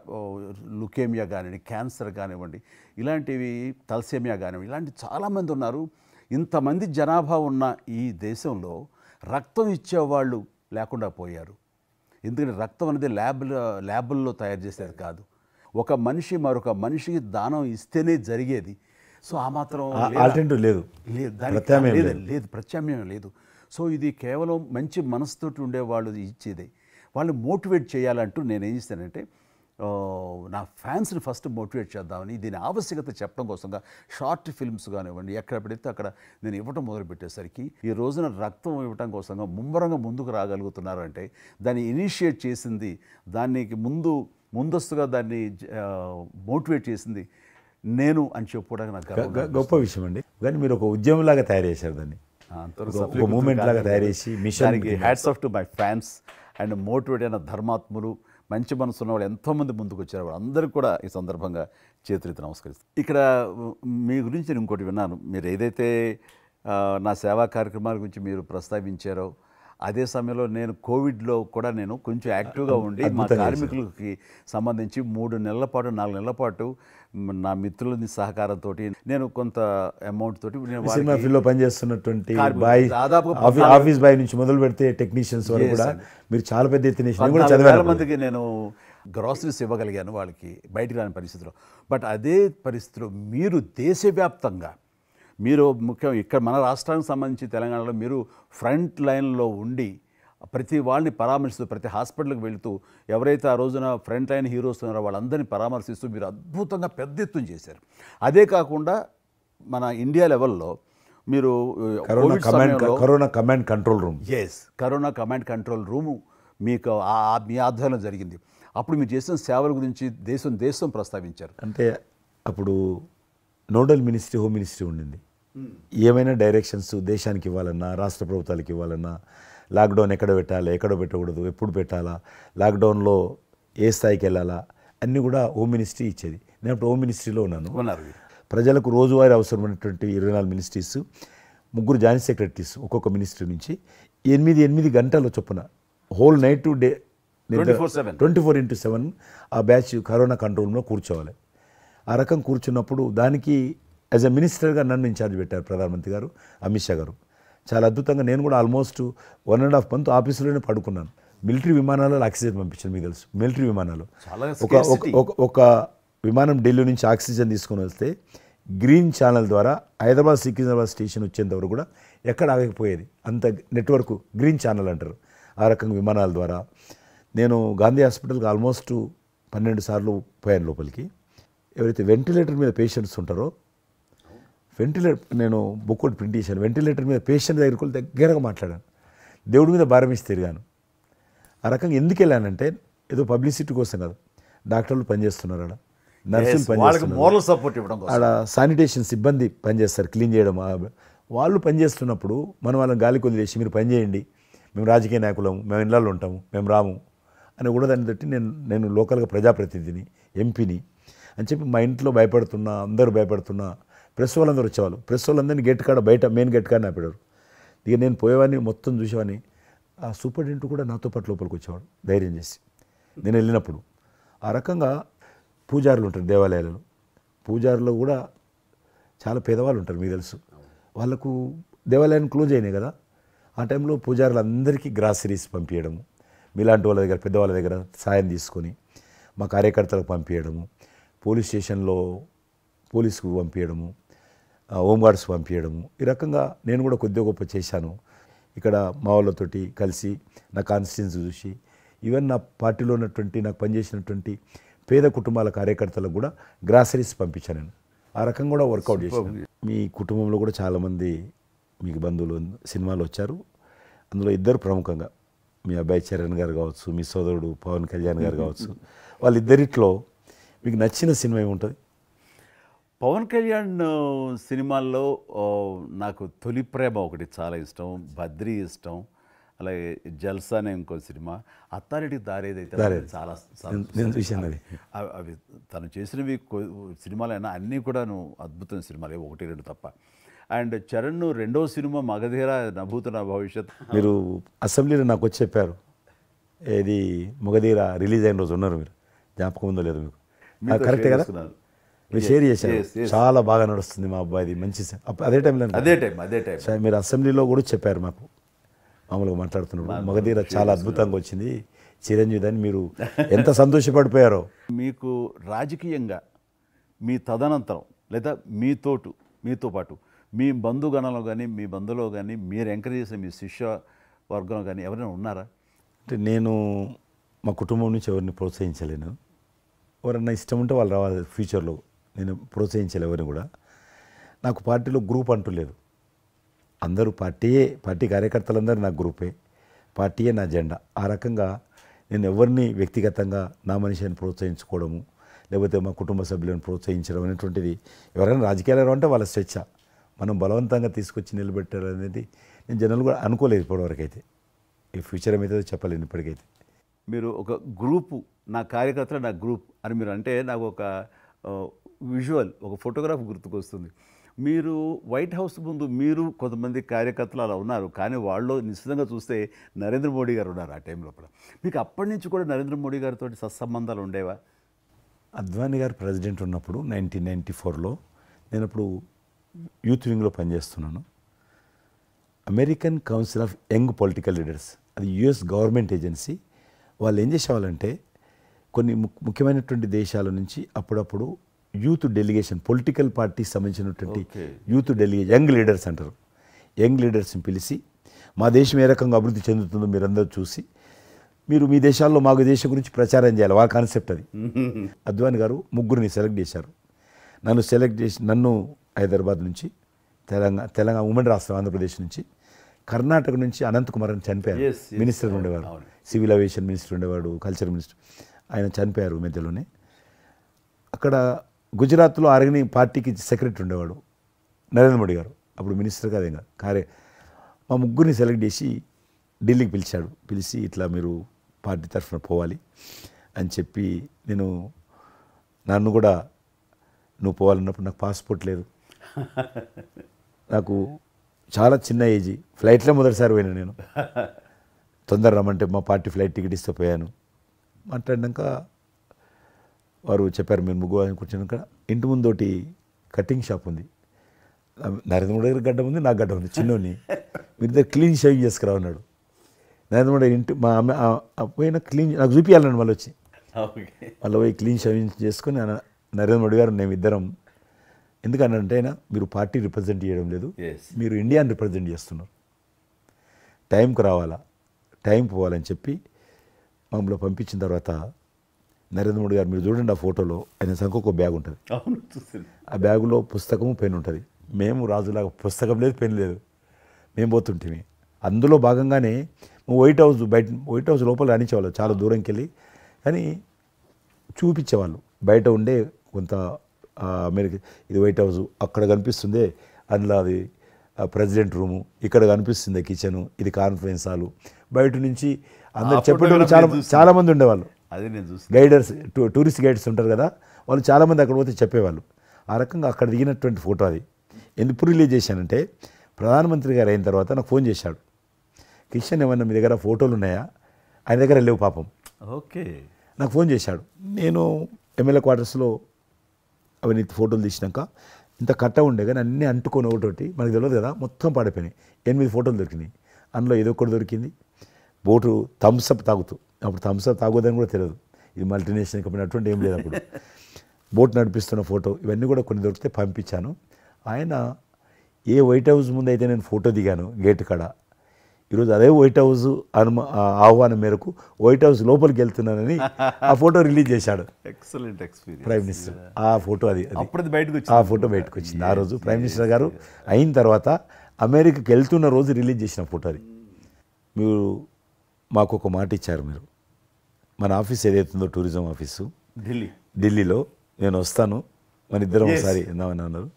లుకేమియా కానివ్వండి, క్యాన్సర్ కానివ్వండి, ఇలాంటివి తలసేమియా కానివ్వండి, ఇలాంటి చాలామంది ఉన్నారు. ఇంతమంది జనాభా ఉన్న ఈ దేశంలో రక్తం ఇచ్చేవాళ్ళు లేకుండా పోయారు. ఎందుకంటే రక్తం అనేది ల్యాబుల్లో తయారు చేసేది కాదు, ఒక మనిషి మరొక మనిషికి దానం ఇస్తేనే జరిగేది. సో ఆ మాత్రం
లేదు,
ప్రత్యామ్నాయం లేదు. సో ఇది కేవలం మంచి మనసుతోటి ఉండేవాళ్ళు ఇచ్చేదే. వాళ్ళు మోటివేట్ చేయాలంటూ నేను ఏం చేస్తానంటే, నా ఫ్యాన్స్ని ఫస్ట్ మోటివేట్ చేద్దామని దీని ఆవశ్యకత చెప్పడం కోసంగా షార్ట్ ఫిల్మ్స్ కానివ్వండి, ఎక్కడ పెడితే అక్కడ నేను ఇవ్వటం మొదలుపెట్టేసరికి ఈ రోజున రక్తం ఇవ్వటం కోసంగా ముమ్మరంగా ముందుకు రాగలుగుతున్నారు అంటే దాన్ని ఇనిషియేట్ చేసింది, దానికి ముందస్తుగా దాన్ని మోటివేట్ చేసింది నేను అని చెప్పుకోవడానికి నాకు
గొప్ప విషయం అండి. కానీ మీరు ఒక ఉద్యమంలాగా తయారు చేశారు దాన్ని, ఒక మూమెంట్ లాగా తయారు చేసి మిషన్కి
hats off to my fans and motivate అయిన ధర్మాత్ములు, మంచి మనసు ఉన్న వాళ్ళు ఎంతోమంది ముందుకు వచ్చారు. వాళ్ళందరికీ కూడా ఈ సందర్భంగా చేతులెత్తి నమస్కరిస్తాను. ఇక్కడ మీ గురించి నేను ఇంకోటి విన్నాను, మీరు ఏదైతే నా సేవా కార్యక్రమాల గురించి మీరు ప్రస్తావించారో అదే సమయంలో నేను కోవిడ్లో కూడా నేను కొంచెం యాక్టివ్గా ఉండి మా కార్మికులకి సంబంధించి 3 నెలల పాటు 4 నెలల పాటు నా మిత్రులని సహకారంతో నేను కొంత అమౌంట్ తోటి
సినిమా ఫీల్డ్లో పనిచేస్తున్నటువంటి దాదాపు ఆఫీస్ బాయ్ నుంచి మొదలు పెడితే టెక్నీషియన్స్ వరకు కూడా మీరు చాలా పెద్ద ఎత్తున
4,000 మందికి నేను గ్రాసరీస్ ఇవ్వగలిగాను వాళ్ళకి బయటికి రాని పరిస్థితిలో. బట్ అదే పరిస్థితిలో మీరు దేశవ్యాప్తంగా మీరు ముఖ్యం ఇక్కడ మన రాష్ట్రానికి సంబంధించి తెలంగాణలో మీరు ఫ్రంట్ లైన్లో ఉండి ప్రతి వాళ్ళని పరామర్శిస్తూ, ప్రతి హాస్పిటల్కి వెళుతూ ఎవరైతే ఆ రోజున ఫ్రంట్ లైన్ హీరోస్ ఉన్నారో వాళ్ళందరినీ పరామర్శిస్తూ మీరు అద్భుతంగా పెద్ద ఎత్తున చేశారు. అదే కాకుండా మన ఇండియా లెవెల్లో మీరు
corona command control room,
corona command control room మీకు మీ ఆధ్వర్యంలో జరిగింది. అప్పుడు మీరు చేసిన సేవల గురించి దేశం ప్రస్తావించారు.
అంటే అప్పుడు నోడల్ మినిస్ట్రీ, హోమ్ మినిస్ట్రీ ఉండింది. ఏమైనా డైరెక్షన్స్ దేశానికి ఇవ్వాలన్నా, రాష్ట్ర ప్రభుత్వాలకు ఇవ్వాలన్నా, లాక్డౌన్ ఎక్కడ పెట్టాలి, ఎక్కడ పెట్టకూడదు, ఎప్పుడు పెట్టాలా, లాక్డౌన్లో ఏ స్థాయికి వెళ్ళాలా అన్నీ కూడా హోమ్ మినిస్ట్రీ ఇచ్చేది. నేను అప్పుడు హోమ్ మినిస్ట్రీలో ఉన్నాను. ప్రజలకు రోజువారీ అవసరమైనటువంటి 24 మినిస్ట్రీస్, 3 జాయింట్ సెక్రటరీస్ ఒక్కొక్క మినిస్ట్రీ నుంచి 8 గంటల చొప్పున హోల్ నైట్ టు డే 24/7 ఆ బ్యాచ్ కరోనా కంట్రోల్ రూమ్లో కూర్చోవాలి. ఆ రకం కూర్చున్నప్పుడు దానికి యాజ్ ఎ మినిస్టర్గా నన్ను ఇన్ఛార్జ్ పెట్టారు ప్రధానమంత్రి గారు, అమిత్ షా గారు. చాలా అద్భుతంగా నేను కూడా ఆల్మోస్ట్ 1.5 మంత్ ఆఫీసులోనే పడుకున్నాను. మిలిటరీ విమానాలలో ఆక్సిజన్ పంపించాను, మీకు తెలుసు. మిలిటరీ విమానాలు
చాలా
ఒక విమానం ఢిల్లీ నుంచి ఆక్సిజన్ తీసుకొని వస్తే గ్రీన్ ఛానల్ ద్వారా హైదరాబాద్ సికింద్రాబాద్ స్టేషన్ వచ్చేంత వరకు కూడా ఎక్కడ ఆగకపోయేది. అంత నెట్వర్క్ గ్రీన్ ఛానల్ అంటారు. ఆ రకంగా విమానాల ద్వారా నేను గాంధీ హాస్పిటల్కి ఆల్మోస్ట్ 12 సార్లు పోయాను లోపలికి. ఎవరైతే వెంటిలేటర్ మీద పేషెంట్స్ ఉంటారో, నేను బుక్ ఒకటి ప్రింట్ చేశాను. వెంటిలేటర్ మీద పేషెంట్ దగ్గరికి దగ్గరగా మాట్లాడాను. దేవుడి మీద భారం ఇచ్చి తిరిగాను. ఆ రకంగా ఎందుకు వెళ్ళానంటే ఏదో పబ్లిసిటీ కోసం కాదు. డాక్టర్లు పనిచేస్తున్నారు, ఆడ నర్సులు పనిచేస్తున్నారు,
మోరల్ సపోర్ట్ ఇవ్వడం కోసం,
ఆడ శానిటేషన్ సిబ్బంది పనిచేస్తారు, క్లీన్ చేయడం. వాళ్ళు పనిచేస్తున్నప్పుడు మనం వాళ్ళని గాలి కొదిలేసి మీరు పని చేయండి, మేము రాజకీయ నాయకులము, మేము ఇళ్ళల్లో ఉంటాము, మేము రాము అని కూడా దాన్ని బట్టి నేను లోకల్గా ప్రజాప్రతినిధిని, ఎంపీని అని చెప్పి మా ఇంట్లో భయపడుతున్నా, అందరూ భయపడుతున్నా. ప్రెస్ వాళ్ళందరూ వచ్చేవాళ్ళు. ప్రెస్ వాళ్ళందరినీ గేట్ కాడ, బయట మెయిన్ గేట్ కాడ ఆపాడు. ఇక నేను పోయేవాడిని, మొత్తం చూసేవాడిని. ఆ సూపరింటెండెంట్ కూడా నాతో పాటు లోపలికి వచ్చేవాడు ధైర్యం చేసి నేను వెళ్ళినప్పుడు. ఆ రకంగా పూజారులు ఉంటారు దేవాలయాలలో. పూజారులు కూడా చాలా పేదవాళ్ళు ఉంటారు, మీకు తెలుసు. వాళ్ళకు దేవాలయాన్ని క్లోజ్ అయినాయి కదా. ఆ టైంలో పూజారులు అందరికీ గ్రాసరీస్ పంపించడము, మీలాంటి వాళ్ళ దగ్గర, పెద్దవాళ్ళ దగ్గర సాయం తీసుకొని మా కార్యకర్తలకు పంపించడము, పోలీస్ స్టేషన్లో పోలీసుకు పంపించడము, హోంగార్డ్స్ పంపించడము. ఈ రకంగా నేను కూడా కొద్దిగా గొప్ప చేశాను. ఇక్కడ మా వాళ్ళతోటి కలిసి నా కాన్స్టిట్యున్సీ చూసి ఈవెన్ నా పార్టీలో ఉన్నటువంటి, నాకు పనిచేసినటువంటి పేద కుటుంబాల కార్యకర్తలకు కూడా గ్రాసరీస్ పంపించాను నేను. ఆ రకంగా కూడా వర్కౌట్ చేశాను. మీ కుటుంబంలో కూడా చాలామంది మీకు బంధువులు సినిమాలు వచ్చారు. అందులో ఇద్దరు ప్రముఖంగా, మీ అబ్బాయి చరణ్ గారు కావచ్చు, మీ సోదరుడు పవన్ కళ్యాణ్ గారు కావచ్చు. వాళ్ళిద్దరిట్లో మీకు నచ్చిన సినిమా ఏముంటుంది?
పవన్ కళ్యాణ్ సినిమాల్లో నాకు తొలి ప్రేమ ఒకటి చాలా ఇష్టం, బద్రీ ఇష్టం, అలాగే జల్సా అనే ఇంకో సినిమా, అత్తారింటికి దారేదైతే చాలా
నేను చూశాను అది.
అవి తను చేసినవి సినిమాలైనా అన్నీ కూడాను అద్భుతమైన సినిమాలే, 1-2 తప్ప. అండ్ చరణ్ రెండో సినిమా మగధీర నభూత నా భవిష్యత్.
మీరు అసెంబ్లీలో నాకు వచ్చి చెప్పారు, ఏది మగధీర రిలీజ్ అయిన రోజు ఉన్నారు మీరు, జ్ఞాపకం ఉందో లేదో మీకు? కరెక్టే కదా, మీరు షేర్ చేశారు. చాలా బాగా నడుస్తుంది మా అబ్బాయిది, మంచి అదే టైం మీరు అసెంబ్లీలో కూడా చెప్పారు మాకు, మామూలుగా మాట్లాడుతున్నప్పుడు. మగధీర చాలా అద్భుతంగా వచ్చింది, చిరంజీవి అని మీరు ఎంత సంతోషపడిపోయారో.
మీకు రాజకీయంగా మీ తదనంతరం లేదా మీతో పాటు మీ బంధుగణంలో కానీ, మీ బంధువులో కానీ, మీరు ఎంకరేజ్ చేసే మీ శిష్య వర్గంలో కానీ ఎవరైనా ఉన్నారా?
అంటే నేను మా కుటుంబం నుంచి ఎవరిని ప్రోత్సహించలేను. ఎవరన్నా ఇష్టం ఉంటే వాళ్ళు రావాలి ఫ్యూచర్లో, నేను ప్రోత్సహించలే ఎవరిని కూడా. నాకు పార్టీలో గ్రూప్ అంటూ లేదు. అందరూ పార్టీ కార్యకర్తలందరూ నా గ్రూపే, పార్టీయే నా జెండా. ఆ రకంగా నేను ఎవరిని వ్యక్తిగతంగా నా మనిషిని ప్రోత్సహించుకోవడము, లేకపోతే మా కుటుంబ సభ్యులను ప్రోత్సహించడం అనేటువంటిది, ఎవరైనా రాజకీయాలు అంటే వాళ్ళ స్వేచ్ఛ, మనం బలవంతంగా తీసుకొచ్చి నిలబెట్టారు అనేది నేను జనాలు కూడా అనుకోలేదు ఇప్పటివరకు అయితే. ఈ ఫ్యూచర్ ఏమైతే చెప్పలేను ఇప్పటికైతే.
మీరు ఒక గ్రూపు, నా కార్యకర్తలు నా గ్రూప్ అని మీరు అంటే నాకు ఒక విజువల్, ఒక ఫోటోగ్రాఫ్ గుర్తుకొస్తుంది. మీరు వైట్ హౌస్ ముందు మీరు కొంతమంది కార్యకర్తలు అలా ఉన్నారు, కానీ వాళ్ళు నిశ్చితంగా చూస్తే నరేంద్ర మోడీ గారు ఉన్నారు ఆ టైంలో కూడా. మీకు అప్పటి నుంచి కూడా నరేంద్ర మోడీ గారితో సత్సంబంధాలు ఉండేవా?
అద్వానీ గారు ప్రెసిడెంట్ ఉన్నప్పుడు 1994లో నేను అప్పుడు యూత్ వింగ్లో పనిచేస్తున్నాను. American council of young political leaders, అది యుఎస్ గవర్నమెంట్ ఏజెన్సీ. వాళ్ళు ఏం చేసేవాళ్ళంటే కొన్ని ముఖ్యమైనటువంటి దేశాల నుంచి అప్పుడప్పుడు యూత్ డెలిగేషన్, పొలిటికల్ పార్టీకి సంబంధించినటువంటి యూత్ డెలిగేషన్, యంగ్ లీడర్స్ అంటారు, యంగ్ లీడర్స్ని పిలిచి మా దేశం ఏ రకంగా అభివృద్ధి చెందుతుందో మీరందరూ చూసి మీరు మీ దేశాల్లో మాకు దేశం గురించి ప్రచారం చేయాలి, వాళ్ళ కాన్సెప్ట్ అది. అద్వానీ గారు ముగ్గురిని సెలెక్ట్ చేశారు. నన్ను హైదరాబాద్ నుంచి, తెలంగాణ ఉమ్మడి రాష్ట్రం ఆంధ్రప్రదేశ్ నుంచి, కర్ణాటక నుంచి అనంత్ కుమార్ అని చనిపోయారు, మినిస్టర్ ఉండేవాడు, సివిల్ ఏవియేషన్ మినిస్టర్ ఉండేవాడు, కల్చర్ మినిస్టర్, ఆయన చనిపోయారు మధ్యలోనే. అక్కడ గుజరాత్లో ఆర్గని పార్టీకి సెక్రటరీ ఉండేవాడు నరేంద్ర మోడీ గారు, అప్పుడు మినిస్టర్ కాదు ఇంకా మా ముగ్గురిని సెలెక్ట్ చేసి ఢిల్లీకి పిలిచి ఇట్లా మీరు పార్టీ తరఫున పోవాలి అని చెప్పి, నన్ను కూడా నువ్వు పోవాలన్నప్పుడు నాకు పాస్పోర్ట్ లేదు, నాకు చాలా చిన్న ఏజీ, ఫ్లైట్లో మొదటిసారి పోయినా నేను, తొందర రమ్మంటే మా పార్టీ ఫ్లైట్ టికెట్ ఇస్తే పోయాను. మాట్లాడినాక వారు చెప్పారు మీరు ముగ్గు అని కూర్చున్నాక ఇంటి ముందోటి కటింగ్ షాప్ ఉంది, నరేంద్ర మోడీ గారి గడ్డ ఉంది, నాకు గడ్డ ఉంది చిన్నోని, మీరు ఇద్దరు క్లీన్ షేవింగ్ చేసుకురా అన్నాడు. నరేంద్ర మోడీ ఇంటి మా అమ్మ పోయిన క్లీన్ నాకు చూపించాలని మళ్ళీ వచ్చి మళ్ళీ పోయి క్లీన్ షేవింగ్ చేసుకొని నరేంద్ర మోడీ గారు మేము ఇద్దరం, ఎందుకనంటే అయినా మీరు పార్టీ రిప్రజెంట్ చేయడం లేదు, మీరు ఇండియాని రిప్రజెంట్ చేస్తున్నారు, టైంకి రావాలా, టైం పోవాలని చెప్పి మమ్మల్ని పంపించిన తర్వాత నరేంద్ర మోడీ గారు మీరు చూడండి ఆ ఫోటోలో ఆయన సంఖ్య ఒక బ్యాగ్ ఉంటుంది, ఆ బ్యాగులో పుస్తకము పెన్ ఉంటుంది. మేము రాజులాగా పుస్తకం లేదు, పెన్ లేదు, మేము పోతుంటే అందులో భాగంగానే వైట్ హౌస్ లోపల రాణించేవాళ్ళు చాలా దూరంకి వెళ్ళి, కానీ చూపించేవాళ్ళు బయట ఉండే కొంత అమెరికా ఇది వైట్ హౌస్ అక్కడ కనిపిస్తుంది, అందులో అది ప్రెసిడెంట్ రూము, ఇక్కడ కనిపిస్తుంది కిచెను, ఇది కాన్ఫరెన్స్ హాలు, బయట నుంచి అందరు చెప్పేటప్పుడు చాలామంది ఉండేవాళ్ళు.
అదే నేను చూసి
గైడర్స్ టూరిస్ట్ గైడ్స్ ఉంటారు కదా, వాళ్ళు చాలామంది అక్కడ పోతే చెప్పేవాళ్ళు. ఆ రకంగా అక్కడ దిగినటువంటి ఫోటో అది. ఎందుకు రిలీజ్ చేశానంటే ప్రధానమంత్రి గారు అయిన తర్వాత నాకు ఫోన్ చేశాడు, కిషన్ ఏమన్నా మీ దగ్గర ఫోటోలు ఉన్నాయా, ఆయన దగ్గర లేవు పాపం.
ఓకే,
నాకు ఫోన్ చేశాడు. నేను ఎమ్మెల్యే క్వార్టర్స్లో అవన్నీ ఫోటోలు తీసినాక ఇంత కట్ట ఉండే కానీ అన్నీ అంటుకొని ఒకటి మనకు తెలియదు కదా, మొత్తం పాడిపోయినాయి. 8 ఫోటోలు దొరికినాయి, అందులో ఏదో ఒకటి దొరికింది బోటు థమ్స్అప్ తాగుతూ, అప్పుడు థమ్స్అప్ తాగొద్దని కూడా తెలియదు, ఇది మల్టీనేషనల్ కంపెనీ అటువంటి ఏం లేదు అప్పుడు, బోట్ నడిపిస్తున్న ఫోటో, ఇవన్నీ కూడా కొన్ని దొరికితే పంపించాను. ఆయన ఏ వైట్ హౌస్ ముందు అయితే నేను ఫోటో దిగాను గేట్ కాడ, ఈరోజు అదే వైట్ హౌస్ ఆహ్వానం మేరకు వైట్ హౌస్ లోపలికి వెళ్తున్నానని ఆ ఫోటో రిలీజ్ చేశాడు
ఎక్సలెంట్ ఎక్స్పీరియన్స్
ప్రైమ్ మినిస్టర్. ఆ ఫోటో అది
అప్పుడు బయటకు
ఆ ఫోటో బయటకు వచ్చింది. ఆ రోజు ప్రైమ్ మినిస్టర్ గారు అయిన తర్వాత అమెరికాకి వెళ్తున్న రోజు రిలీజ్ చేసిన ఫోటో అది. మీరు మాకు ఒక మాట ఇచ్చారు, మీరు మన ఆఫీస్ ఏదైతుందో టూరిజం ఆఫీసు ఢిల్లీలో నేను వస్తాను, మన ఇద్దరం ఒకసారి ఎందామని అన్నారు.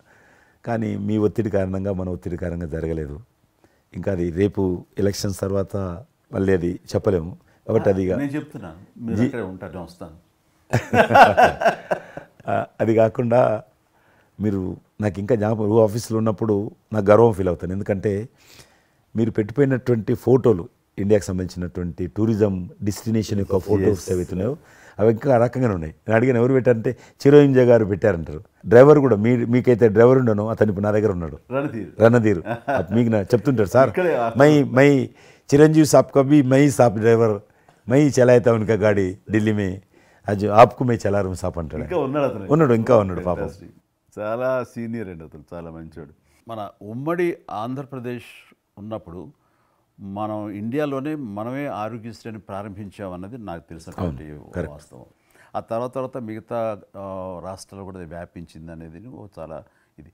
కానీ మీ ఒత్తిడి కారణంగా మన ఒత్తిడి కారణంగా జరగలేదు. ఇంకా అది రేపు ఎలక్షన్స్ తర్వాత మళ్ళీ అది చెప్పలేము కాబట్టి అది
నేను చెప్తున్నాను, మీరు అక్కడే ఉంటాను, వస్తాను.
అది కాకుండా మీరు నాకు ఇంకా జ్ఞాపకం, ఆఫీస్లో ఉన్నప్పుడు నాకు గర్వం ఫీల్ అవుతాను. ఎందుకంటే మీరు పెట్టిపోయినటువంటి ఫోటోలు, ఇండియాకి సంబంధించినటువంటి టూరిజం డెస్టినేషన్ యొక్క ఫోటోస్ ఏవైతున్నాయో అవి ఇంకా ఆ రకంగానే ఉన్నాయి. నేను అడిగిన ఎవరు పెట్టారంటే చిరంజీవి గారు పెట్టారంటారు. డ్రైవర్ కూడా మీకైతే డ్రైవర్ ఉండను, అతను ఇప్పుడు నా దగ్గర ఉన్నాడు, రణధీర్. మీకు చెప్తుంటారు సార్, మై చిరంజీవి సాబ్ కभी మై సాబ్ డ్రైవర్, మై చలాయితా ఉనకా గాడి ఢిల్లీ మే, అది ఆప్కు మే చలా రూమ్ సాప్ అంటాడు. ఇంకా ఉన్నాడు పాపం.
చాలా సీనియర్ అండి అతను, చాలా మంచోడు. మన ఉమ్మడి ఆంధ్రప్రదేశ్ ఉన్నప్పుడు మనం ఇండియాలోనే మనమే ఆరోగ్యశ్రీని ప్రారంభించామన్నది నాకు తెలిసినటువంటి వాస్తవం. ఆ తర్వాత మిగతా రాష్ట్రాలు కూడా వ్యాపించింది అనేది చాలా ఇది.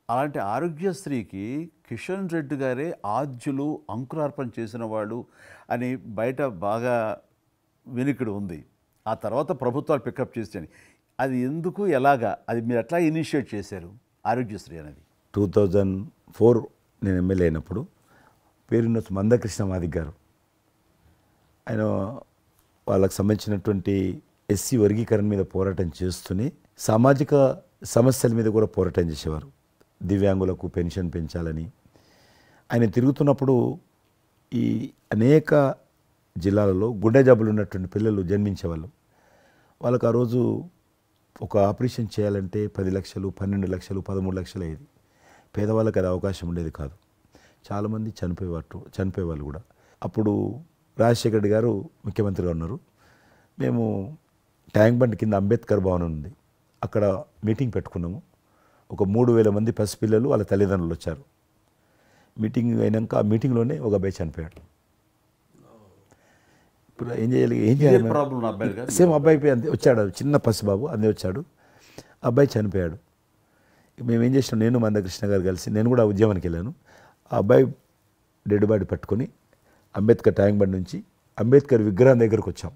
అలాంటి ఆరోగ్యశ్రీకి కిషన్ రెడ్డి గారే ఆద్యులు, అంకురార్పణ చేసిన వాళ్ళు అని బయట బాగా వినికిడి ఉంది. ఆ తర్వాత ప్రభుత్వాలు పికప్ చేసాయి. అది ఎందుకు, ఎలాగా, అది మీరు ఎట్లా ఇనిషియేట్ చేశారు ఆరోగ్యశ్రీ అనేది?
2004 నేను ఎమ్మెల్యే అయినప్పుడు పేరున్న మందకృష్ణ మాదిక్ గారు, ఆయన వాళ్ళకి సంబంధించినటువంటి ఎస్సీ వర్గీకరణ మీద పోరాటం చేస్తూనే సామాజిక సమస్యల మీద కూడా పోరాటం చేసేవారు. దివ్యాంగులకు పెన్షన్ పెంచాలని ఆయన తిరుగుతున్నప్పుడు ఈ అనేక జిల్లాలలో గుండె జబ్బులు ఉన్నటువంటి పిల్లలు జన్మించేవాళ్ళు. వాళ్ళకు ఆ రోజు ఒక ఆపరేషన్ చేయాలంటే 10 లక్షలు, 12 లక్షలు, 13 లక్షలు అయ్యేది. పేదవాళ్ళకి అది అవకాశం ఉండేది కాదు. చాలామంది చనిపోయేవాళ్ళు కూడా. అప్పుడు రాజశేఖర రెడ్డి గారు ముఖ్యమంత్రిగా ఉన్నారు. మేము ట్యాంక్ బండ్ కింద అంబేద్కర్ భవన్ ఉంది, అక్కడ మీటింగ్ పెట్టుకున్నాము. ఒక 3000 మంది పసిపిల్లలు వాళ్ళ తల్లిదండ్రులు వచ్చారు. మీటింగ్ అయినాక ఆ మీటింగ్లోనే ఒక అబ్బాయి చనిపోయాడు. ఇప్పుడు ఏం చేయాలి? సేమ్ అబ్బాయి అంతే వచ్చాడు, చిన్న పసిబాబు అందే వచ్చాడు, అబ్బాయి చనిపోయాడు. మేము ఏం చేసినాం, నేను మందకృష్ణ గారు కలిసి, నేను కూడా ఉద్యమానికి వెళ్ళాను. ఆ అబ్బాయి డెడ్ బాడీ పట్టుకొని అంబేద్కర్ ట్యాంక్ బండ్ నుంచి అంబేద్కర్ విగ్రహం దగ్గరకు వచ్చాం.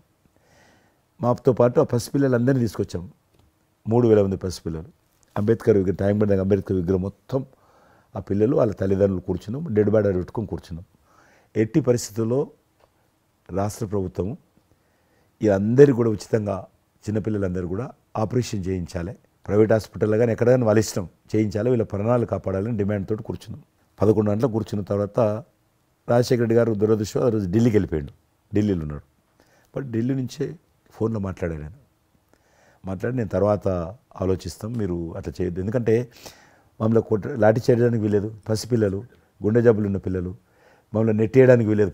మాతో పాటు ఆ పసిపిల్లలందరినీ తీసుకొచ్చాం, 3000 మంది పసిపిల్లలు. అంబేద్కర్ విగ్రహం ట్యాంక్ బండ్ దగ్గర అంబేద్కర్ విగ్రహం మొత్తం ఆ పిల్లలు వాళ్ళ తల్లిదండ్రులు కూర్చున్నాం, డెడ్ బాడీ పెట్టుకొని కూర్చున్నాం. ఎట్టి పరిస్థితుల్లో రాష్ట్ర ప్రభుత్వము అందరికీ కూడా ఉచితంగా చిన్నపిల్లలందరూ కూడా ఆపరేషన్ చేయించాలి, ప్రైవేట్ హాస్పిటల్లో కానీ ఎక్కడైనా వాళ్ళ ఇష్టం చేయించాలి, వీళ్ళ ప్రాణాలు కాపాడాలని డిమాండ్ తోటి కూర్చున్నాం. 11 గంటలకు కూర్చున్న తర్వాత రాజశేఖర రెడ్డి గారు దురదృష్టం ఆ రోజు ఢిల్లీకి వెళ్ళిపోయాడు, ఢిల్లీలో ఉన్నాడు. బట్ ఢిల్లీ నుంచే ఫోన్లో మాట్లాడాను నేను. మాట్లాడి నేను తర్వాత ఆలోచిస్తాం, మీరు అట్లా చేయొద్దు, ఎందుకంటే మమ్మల్ని లాఠీ చేయడానికి వీలేదు, పసిపిల్లలు, గుండె జబ్బులు ఉన్న పిల్లలు, మమ్మల్ని నెట్టేయడానికి వీలేదు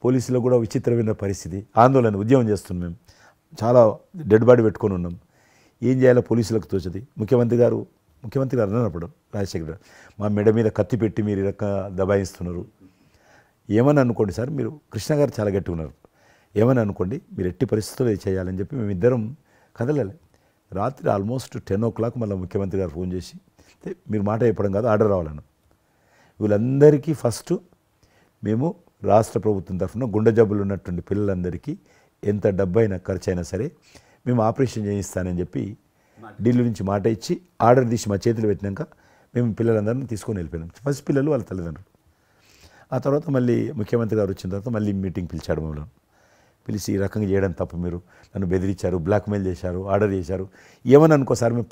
పోలీసులు కూడా విచిత్రమైన పరిస్థితి, ఆందోళన, ఉద్యమం చేస్తున్నాం మేము, చాలా డెడ్ బాడీ పెట్టుకొని ఉన్నాం, ఏం చేయాలో పోలీసులకు తోచది. ముఖ్యమంత్రి గారు అన్నప్పుడు రాజశేఖర్ గారు మా మెడ మీద కత్తి పెట్టి మీరు ఈ రకంగా దబాయిస్తున్నారు, ఏమని అనుకోండి సార్, మీరు కృష్ణ గారు చాలా గట్టిగా ఉన్నారు, ఏమని అనుకోండి, మీరు ఎట్టి పరిస్థితుల్లో ఇది చేయాలని చెప్పి మేమిద్దరం కదలలే. రాత్రి ఆల్మోస్ట్ 10 o'clock మళ్ళీ ముఖ్యమంత్రి గారు ఫోన్ చేసి మీరు మాట చెప్పడం కాదు ఆర్డర్ రావాలను, వీళ్ళందరికీ ఫస్ట్ మేము రాష్ట్ర ప్రభుత్వం తరఫున గుండె జబ్బులు ఉన్నటువంటి పిల్లలందరికీ ఎంత డబ్బు అయినా ఖర్చు అయినా సరే మేము ఆపరేషన్ చేయిస్తానని చెప్పి ఢిల్లీ నుంచి మాట ఇచ్చి ఆర్డర్ తీసి మా చేతులు పెట్టినాక మేము పిల్లలందరినీ తీసుకొని వెళ్ళిపోయినాం, ఫస్ట్ పిల్లలు వాళ్ళ తల్లిదండ్రులు. ఆ తర్వాత మళ్ళీ ముఖ్యమంత్రి గారు వచ్చిన తర్వాత మళ్ళీ మీటింగ్ పిలిచాడు మమ్మల్ని, పిలిచి ఈ రకంగా చేయడం తప్పు, మీరు నన్ను బెదిరించారు, బ్లాక్మెయిల్ చేశారు, ఆర్డర్ చేశారు, ఏమని అనుకోసారి మేము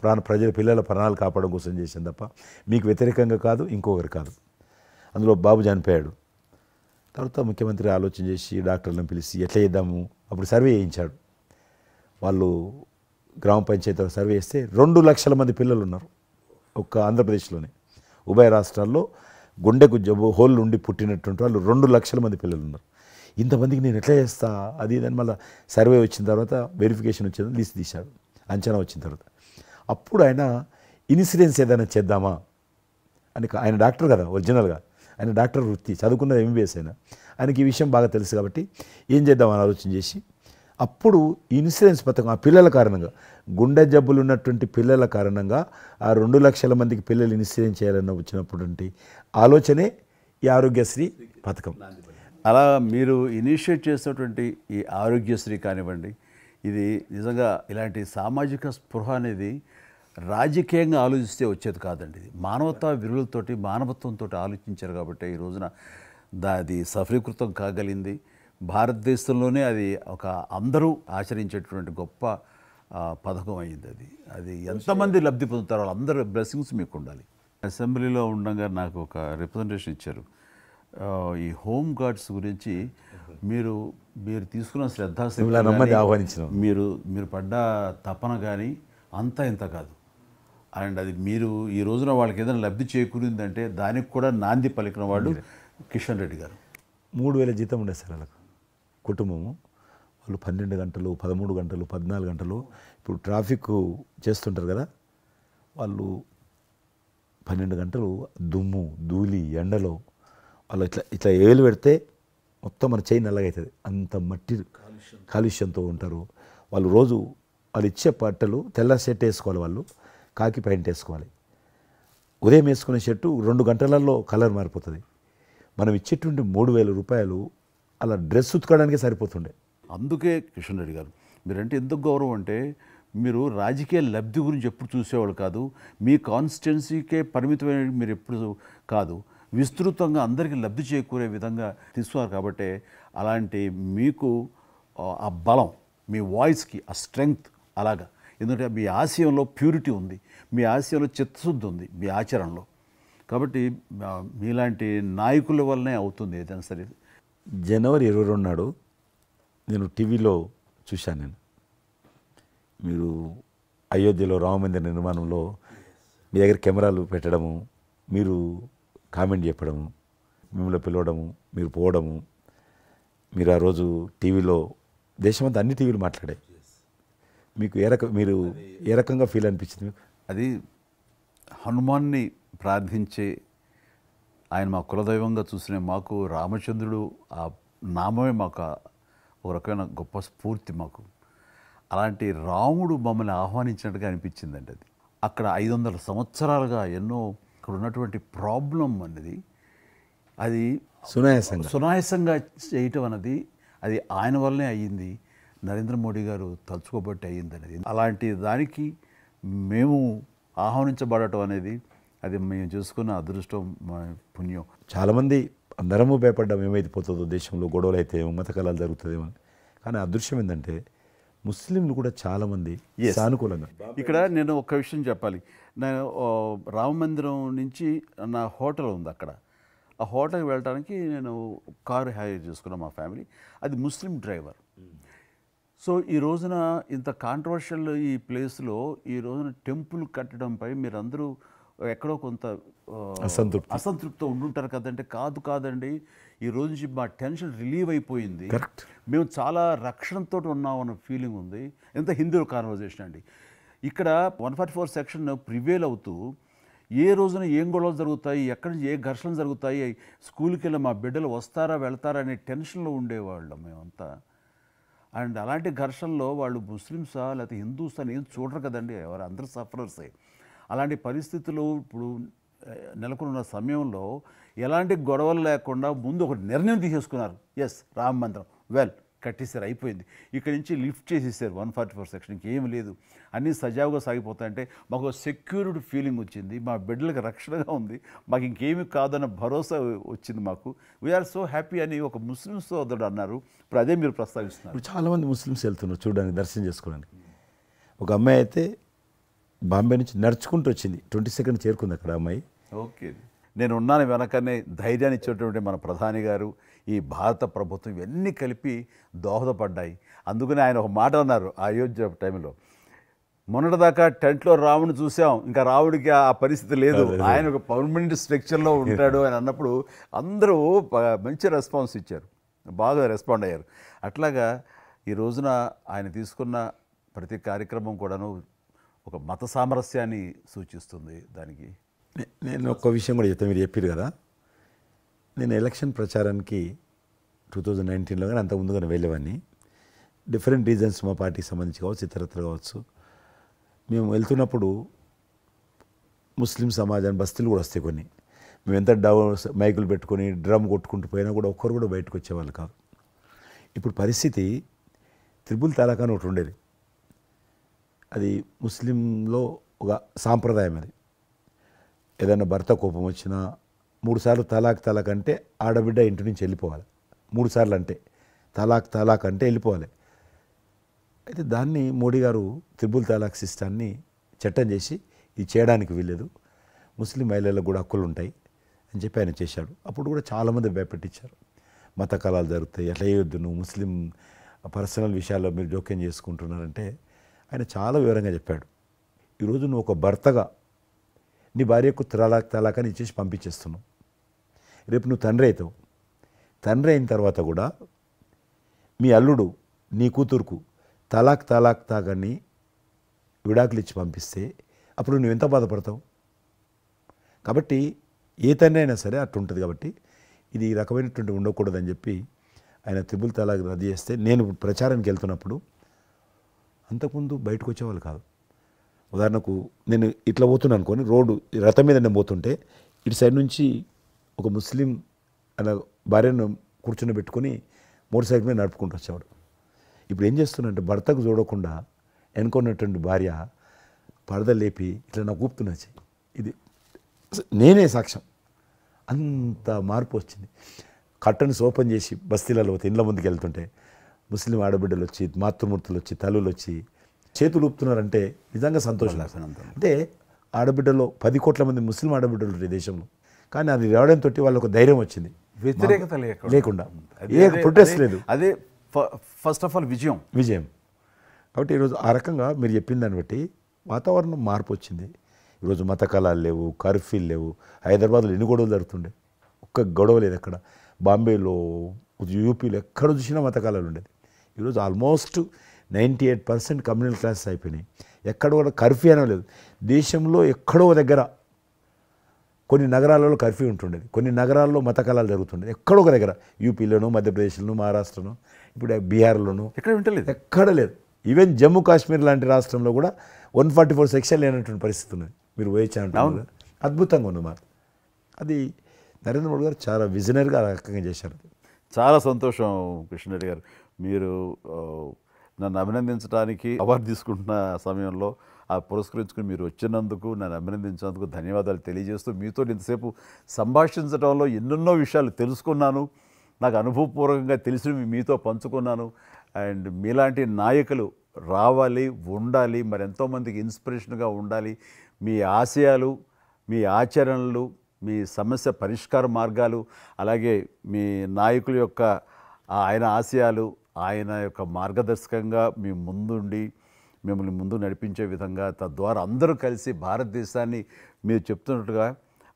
పిల్లల ప్రాణాలు కాపాడడం కోసం చేసాం తప్ప మీకు వ్యతిరేకంగా కాదు, ఇంకొకరు కాదు. అందులో బాబు చనిపోయాడు. తర్వాత ముఖ్యమంత్రి ఆలోచన చేసి డాక్టర్లను పిలిచి ఎట్లా చేద్దాము, అప్పుడు సర్వే చేయించాడు. వాళ్ళు గ్రామ పంచాయతీలో సర్వే చేస్తే 2 లక్షల మంది పిల్లలు ఉన్నారు ఒక్క ఆంధ్రప్రదేశ్లోనే, ఉభయ రాష్ట్రాల్లో గుండెకు జబ్బు హోల్ ఉండి పుట్టినటువంటి వాళ్ళు 2 లక్షల మంది పిల్లలు ఉన్నారు. ఇంతమందికి నేను ఎట్లా చేస్తా అది ఇదని మళ్ళీ సర్వే వచ్చిన తర్వాత వెరిఫికేషన్ వచ్చిన లిస్ట్ తీశాడు, అంచనా వచ్చిన తర్వాత అప్పుడు ఆయన ఇన్సూరెన్స్ ఏదైనా చేద్దామా అని, ఆయన డాక్టర్ కదా ఒరిజినల్గా, ఆయన డాక్టర్ వృత్తి చదువుకున్నది MBBS అయినా, ఆయనకి ఈ విషయం బాగా తెలుసు కాబట్టి ఏం చేద్దామని ఆలోచన చేసి అప్పుడు ఇన్సూరెన్స్ పథకం ఆ పిల్లల కారణంగా, గుండె జబ్బులు ఉన్నటువంటి పిల్లల కారణంగా ఆ 2 లక్షల మందికి పిల్లలు ఇన్సూరెన్స్ చేయాలన్న వచ్చినటువంటి ఆలోచనే ఈ ఆరోగ్యశ్రీ పథకం.
అలా మీరు ఇనిషియేట్ చేసినటువంటి ఈ ఆరోగ్యశ్రీ కానివ్వండి, ఇది నిజంగా ఇలాంటి సామాజిక స్పృహ అనేది రాజకీయంగా ఆలోచిస్తే వచ్చేది కాదండి. ఇది మానవతా విలువలతోటి మానవత్వంతో ఆలోచించారు కాబట్టి ఈ రోజున అది సఫలీకృతం కాగలిగింది. భారతదేశంలోనే అది ఒక అందరూ ఆచరించేటువంటి గొప్ప పథకం అయింది. అది ఎంతమంది లబ్ధి పొందుతారో వాళ్ళందరూ బ్లెస్సింగ్స్ మీకు ఉండాలి. అసెంబ్లీలో ఉండగా నాకు ఒక రిప్రజెంటేషన్ ఇచ్చారు. ఈ హోమ్ గార్డ్స్ గురించి మీరు తీసుకున్న
ఆహ్వానించిన
మీరు పడ్డ తపన కానీ అంతా ఇంత కాదు. అండ్ అది మీరు ఈ రోజున వాళ్ళకి ఏదైనా లబ్ధి చేకూరిందంటే దానికి కూడా నాంది పలికిన వాడు కిషన్ రెడ్డి గారు.
3,000 జీతం ఉండే సార్ వాళ్ళకు కుటుంబము. వాళ్ళు 12 గంటలు 13 గంటలు 14 గంటలు ఇప్పుడు ట్రాఫిక్ చేస్తుంటారు కదా, వాళ్ళు 12 గంటలు దుమ్ము ధూళి ఎండలో వాళ్ళు ఇట్లా ఏలు పెడితే మొత్తం మన చేయి నల్లగవుతుంది, అంత మట్టి కాలుష్యంతో ఉంటారు వాళ్ళు. రోజు వాళ్ళు ఇచ్చే బట్టలు తెల్ల షర్ట్ వేసుకోవాలి, వాళ్ళు కాకి ప్యాంట్ వేసుకోవాలి. ఉదయం వేసుకునే షర్టు 2 గంటలలో కలర్ మారిపోతుంది. మనం ఇచ్చేటువంటి 3,000 రూపాయలు అలా డ్రెస్ ఉతకడానికే సరిపోతుండే.
అందుకే కిషన్ రెడ్డి గారు మీరంటే ఎందుకు గౌరవం అంటే, మీరు రాజకీయ లబ్ధి గురించి ఎప్పుడు చూసేవాళ్ళు కాదు, మీ కాన్స్టిట్యున్సీకే పరిమితమైన మీరు ఎప్పుడు కాదు, విస్తృతంగా అందరికీ లబ్ధి చేకూరే విధంగా తీసుకున్నారు. కాబట్టి అలాంటి మీకు ఆ బలం, మీ వాయిస్కి ఆ స్ట్రెంగ్త్ అలాగా, ఎందుకంటే మీ ఆశయంలో ప్యూరిటీ ఉంది, మీ ఆశయంలో చిత్తశుద్ధి ఉంది మీ ఆచరణలో. కాబట్టి మీలాంటి నాయకుల వల్లనే అవుతుంది ఏదైనా సరే.
జనవరి 22 నాడు నేను టీవీలో చూశాను, మీరు అయోధ్యలో రామమందిర నిర్మాణంలో మీ దగ్గర కెమెరాలు పెట్టడము, మీరు కామెంట్ చెప్పడము, మిమ్మల్ని పిలవడము, మీరు పోవడము, మీరు ఆ రోజు టీవీలో దేశమంతా అన్ని టీవీలు మాట్లాడాయి. మీకు మీరు ఏ రకంగా ఫీల్ అనిపించింది మీకు?
అది హనుమాన్ని ప్రార్థించే ఆయన మా కులదైవంగా చూసిన మాకు రామచంద్రుడు ఆ నామమే మాకు ఒక రకమైన గొప్ప స్ఫూర్తి మాకు. అలాంటి రాముడు మమ్మల్ని ఆహ్వానించినట్టుగా అనిపించిందండి. అది అక్కడ 500 సంవత్సరాలుగా ఎన్నో ఇక్కడ ఉన్నటువంటి ప్రాబ్లం అనేది అది సునాయాసంగా చేయటం అన్నది అది ఆయన వల్లనే అయ్యింది, నరేంద్ర మోడీ గారు తలుచుకోబట్టి అయ్యింది అనేది. అలాంటి దానికి మేము ఆహ్వానించబడటం అనేది అది మేము చేసుకున్న అదృష్టం, మా పుణ్యం.
చాలామంది అందరము భయపడ్డాం ఏమైపోతుందో, దేశంలో గొడవలు అయితే మత కళాలు జరుగుతుందేమో. కానీ అదృశ్యం ఏంటంటే ముస్లింలు కూడా చాలామంది సానుకూలంగా.
ఇక్కడ నేను ఒక విషయం చెప్పాలి. నేను రామ మందిరం నుంచి నా హోటల్ ఉంది అక్కడ, ఆ హోటల్కి వెళ్ళడానికి నేను కారు హైర్ చేసుకున్నాను మా ఫ్యామిలీ. అది ముస్లిం డ్రైవర్. సో ఈ రోజున ఇంత కాంట్రవర్షియల్ ఈ ప్లేస్లో ఈ రోజున టెంపుల్ కట్టడంపై మీరందరూ ఎక్కడో కొంత అసంతృప్తితో ఉండుంటారు కదంటే. కాదండి, ఈ రోజు నుంచి మా టెన్షన్ రిలీవ్ అయిపోయింది, మేము చాలా రక్షణతో ఉన్నాం అన్న ఫీలింగ్ ఉంది. ఎంత హిందూ కాన్వర్జేషన్ అండి. ఇక్కడ 144 సెక్షన్ ప్రివేల్ అవుతూ ఏ రోజున ఏం గొడవలు జరుగుతాయి, ఎక్కడి నుంచి ఏ ఘర్షణలు జరుగుతాయి, స్కూల్కి వెళ్ళి మా బిడ్డలు వస్తారా వెళ్తారా అనే టెన్షన్లో ఉండేవాళ్ళం మేమంతా. అండ్ అలాంటి ఘర్షణలో వాళ్ళు ముస్లిమ్సా లేకపోతే హిందూస్ అని ఏం చూడరు కదండి, ఎవరు అందరూ సఫరర్సే. అలాంటి పరిస్థితులు ఇప్పుడు నెలకొన్న సమయంలో ఎలాంటి గొడవలు లేకుండా ముందు ఒక నిర్ణయం తీసేసుకున్నారు. ఎస్, రామ మందిరం వెల్ కట్టేసారు, అయిపోయింది. ఇక్కడి నుంచి లిఫ్ట్ చేసేసారు 144 సెక్షన్, ఇంకేం లేదు, అన్నీ సజావుగా సాగిపోతాయంటే మాకు సెక్యూర్డ్ ఫీలింగ్ వచ్చింది, మా బిడ్డలకు రక్షణగా ఉంది, మాకు ఇంకేమీ కాదన్న భరోసా వచ్చింది మాకు. వీఆర్ సో హ్యాపీ అని ఒక ముస్లిం సోదరుడు అన్నారు. ఇప్పుడు అదే మీరు ప్రస్తావిస్తున్నారు.
ఇప్పుడు చాలామంది ముస్లిమ్స్ వెళ్తున్నారు చూడడానికి, దర్శనం చేసుకోవడానికి. ఒక అమ్మాయి అయితే బాంబే నుంచి నడుచుకుంటూ వచ్చింది, 22nd చేరుకుంది అక్కడ అమ్మాయి.
ఓకే, నేను ఉన్నాను వెనకనే ధైర్యాన్ని ఇచ్చేటువంటి మన ప్రధాని గారు, ఈ భారత ప్రభుత్వం ఇవన్నీ కలిపి దోహదపడ్డాయి. అందుకని ఆయన ఒక మాట అన్నారు అయోధ్య టైంలో, మొన్నటిదాకా టెంట్లో రాముని చూసాం, ఇంకా రావుడికి ఆ పరిస్థితి లేదు, ఆయన ఒక పర్మనెంట్ స్ట్రక్చర్లో ఉంటాడు అని అన్నప్పుడు అందరూ మంచి రెస్పాన్స్ ఇచ్చారు, బాగా రెస్పాండ్ అయ్యారు. అట్లాగా ఈ రోజున ఆయన తీసుకున్న ప్రతి కార్యక్రమం కూడాను ఒక మత సామరస్యాన్ని సూచిస్తుంది. దానికి
నేను ఒక్క విషయం కూడా చెప్తాను, మీరు చెప్పారు కదా, నేను ఎలక్షన్ ప్రచారానికి 2019లో కానీ అంత ముందుగానే వెళ్ళేవాడిని. డిఫరెంట్ రీజన్స్ మా పార్టీకి సంబంధించి కావచ్చు, ఇతరత్ర కావచ్చు. మేము వెళ్తున్నప్పుడు ముస్లిం సమాజాన్ని బస్తీలు కూడా వస్తాయి కొన్ని, మేము ఎంత మైకులు పెట్టుకొని డ్రమ్ కొట్టుకుంటూ పోయినా కూడా ఒక్కరు కూడా బయటకు వచ్చేవాళ్ళు కాదు. ఇప్పుడు పరిస్థితి త్రిపుల్ తలాక్ అని ఒకటి ఉండేది, అది ముస్లింలో ఒక సాంప్రదాయం. అది ఏదైనా భర్త కోపం వచ్చినా 3 సార్లు తలాక్ అంటే ఆడబిడ్డ ఇంటి నుంచి వెళ్ళిపోవాలి. 3 సార్లు అంటే తలాక్ అంటే వెళ్ళిపోవాలి. అయితే దాన్ని మోడీ గారు త్రిపుల్ తలాక్ సిస్టాన్ని చట్టం చేసి ఇది చేయడానికి వీల్లేదు, ముస్లిం మహిళలకు కూడా హక్కులు ఉంటాయి అని చెప్పి ఆయన చేశాడు. అప్పుడు కూడా చాలామంది భయపెట్టించారు, మత కళాలు జరుగుతాయి, అట్లా వేయొద్దు, నువ్వు ముస్లిం పర్సనల్ విషయాల్లో మీరు జోక్యం చేసుకుంటున్నారంటే ఆయన చాలా వివరంగా చెప్పాడు. ఈరోజు నువ్వు ఒక భర్తగా నీ భార్యకు తలాక్ అని ఇచ్చేసి పంపించేస్తున్నావు, రేపు నువ్వు తండ్రి అవుతావు. తండ్రి అయిన తర్వాత కూడా మీ అల్లుడు నీ కూతురుకు తాగని విడాకులు ఇచ్చి పంపిస్తే అప్పుడు నువ్వు ఎంత బాధపడతావు? కాబట్టి ఏ తండ్రి అయినా సరే అట్లా ఉంటుంది. కాబట్టి ఇది ఈ రకమైనటువంటి ఉండకూడదని చెప్పి ఆయన త్రిపుల్ తలాక్ రద్దు చేస్తే, నేను ప్రచారానికి వెళ్తున్నప్పుడు అంతకుముందు బయటకు వచ్చేవాళ్ళు కాదు. ఉదాహరణకు నేను ఇట్లా పోతున్నాను అనుకోని, రోడ్డు రథం మీద నేను పోతుంటే ఇటు సైడ్ నుంచి ఒక ముస్లిం అలా భార్యను కూర్చొని పెట్టుకొని మోటార్ సైకిల్ మీద నడుపుకుంటూ వచ్చేవాడు. ఇప్పుడు ఏం చేస్తున్నంటే భర్తకు చూడకుండా వెనుకున్నటువంటి భార్య పరద లేపి ఇట్లా నాకు ఊపుతున్నది. ఇది నేనే సాక్ష్యం, అంత మార్పు వచ్చింది. కర్టన్స్ ఓపెన్ చేసి బస్తీలలో ఇండ్ల ముందుకు వెళ్తుంటే ముస్లిం ఆడబిడ్డలు వచ్చి, మాతృమూర్తులు వచ్చి, తల్లులు వచ్చి చేతులు ఊపుతున్నారంటే నిజంగా సంతోషం. అంటే ఆడబిడ్డలో 10 కోట్ల మంది ముస్లిం ఆడబిడ్డలు ఈ దేశంలో, కానీ అది రావడంతో వాళ్ళకు ధైర్యం వచ్చింది,
వ్యతిరేకత
లేకుండా ఏ ప్రొటెస్ట్ లేదు.
అదే ఫస్ట్ ఆఫ్ ఆల్ విజయం.
కాబట్టి ఈరోజు ఆ రకంగా మీరు చెప్పిన దాన్ని బట్టి వాతావరణం మార్పు వచ్చింది. ఈరోజు మత కళాలు లేవు, కర్ఫ్యూలు లేవు. హైదరాబాద్లో ఎన్ని గొడవలు జరుగుతుండే, ఒక్క గొడవ లేదు అక్కడ. బాంబేలో, యూపీలో ఎక్కడ చూసినా మత కళాలు ఉండేది. ఈరోజు ఆల్మోస్ట్ 98% కమ్యూనల్ క్లాసెస్ అయిపోయినాయి. ఎక్కడ కూడా కర్ఫ్యూ అనలేదు. దేశంలో ఎక్కడో దగ్గర కొన్ని నగరాలలో కర్ఫ్యూ ఉంటుండేది, కొన్ని నగరాల్లో మత కళాలు జరుగుతుండేది. ఎక్కడో ఒక దగ్గర యూపీలోను, మధ్యప్రదేశ్లోను, మహారాష్ట్రను, ఇప్పుడు బీహార్లోను
ఎక్కడ వింటలేదు,
ఎక్కడ లేదు. ఈవెన్ జమ్మూ కాశ్మీర్ లాంటి రాష్ట్రంలో కూడా 144 సెక్షన్ లేనటువంటి పరిస్థితి ఉన్నది. మీరు వేయించాలంటే అద్భుతంగా ఉన్నమాట. అది నరేంద్ర మోడీ గారు చాలా విజనరీగా ఆ రకంగా చేశారు.
చాలా సంతోషం కృష్ణారెడ్డి గారు, మీరు నన్ను అభినందించడానికి అవార్డు తీసుకుంటున్న సమయంలో ఆ పురస్కరించుకుని మీరు వచ్చినందుకు, నన్ను అభినందించినందుకు ధన్యవాదాలు తెలియజేస్తూ, మీతో ఇంతసేపు సంభాషించడంలో ఎన్నెన్నో విషయాలు తెలుసుకున్నాను, నాకు అనుభవపూర్వకంగా తెలిసినవి మీతో పంచుకున్నాను. అండ్ మీలాంటి నాయకులు రావాలి, ఉండాలి, మరి ఎంతోమందికి ఇన్స్పిరేషన్గా ఉండాలి. మీ ఆశయాలు, మీ ఆచరణలు, మీ సమస్య పరిష్కార మార్గాలు, అలాగే మీ నాయకుల యొక్క ఆయన ఆశయాలు, ఆయన యొక్క మార్గదర్శకంగా మీ ముందుండి మిమ్మల్ని ముందు నడిపించే విధంగా, తద్వారా అందరూ కలిసి భారతదేశాన్ని మీరు చెప్తున్నట్టుగా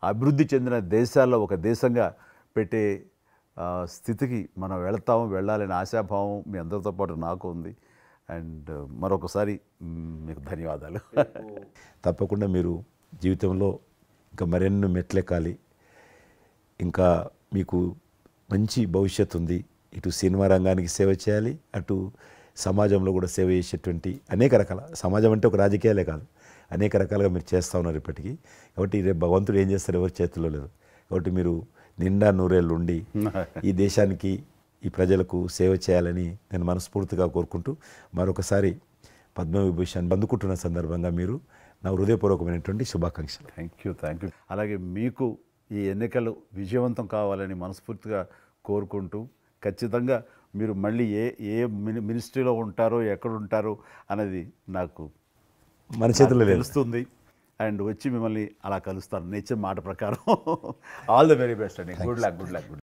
అభివృద్ధి చెందిన దేశాల్లో ఒక దేశంగా పెట్టే స్థితికి మనం వెళ్ళాలనే ఆశాభావం మీ అందరితో పాటు నాకు ఉంది. అండ్ మరొకసారి మీకు ధన్యవాదాలు.
తప్పకుండా మీరు జీవితంలో ఇంకా మరెన్నో మెట్లెక్కాలి, ఇంకా మీకు మంచి భవిష్యత్తు ఉంది. ఇటు సినిమా రంగానికి సేవ చేయాలి, అటు సమాజంలో కూడా సేవ చేసేటువంటి అనేక రకాల, సమాజం అంటే ఒక రాజకీయాలే కాదు, అనేక రకాలుగా మీరు చేస్తూ ఉన్నారు ఇప్పటికీ. కాబట్టి రేపు భగవంతుడు ఏం చేస్తారు ఎవరి చేతుల్లో లేదు. కాబట్టి మీరు నిండా నూరేళ్ళు ఉండి ఈ దేశానికి, ఈ ప్రజలకు సేవ చేయాలని నేను మనస్ఫూర్తిగా కోరుకుంటూ మరొకసారి పద్మవిభూషణ్ అందుకుంటున్న సందర్భంగా మీరు నా హృదయపూర్వకమైనటువంటి శుభాకాంక్షలు.
Thank you. అలాగే మీకు ఈ ఎన్నికలు విజయవంతం కావాలని మనస్ఫూర్తిగా కోరుకుంటూ, ఖచ్చితంగా మీరు మళ్ళీ ఏ మినిస్ట్రీలో ఉంటారో, ఎక్కడ ఉంటారో అనేది నాకు
మన చేతుల్లో లేదు.
తెలుస్తుంది. అండ్ వచ్చి మిమ్మల్ని అలా కలుస్తాను, నేచర్ మాట ప్రకారం. ఆల్ ద వెరీ బెస్ట్ అండి. Good luck.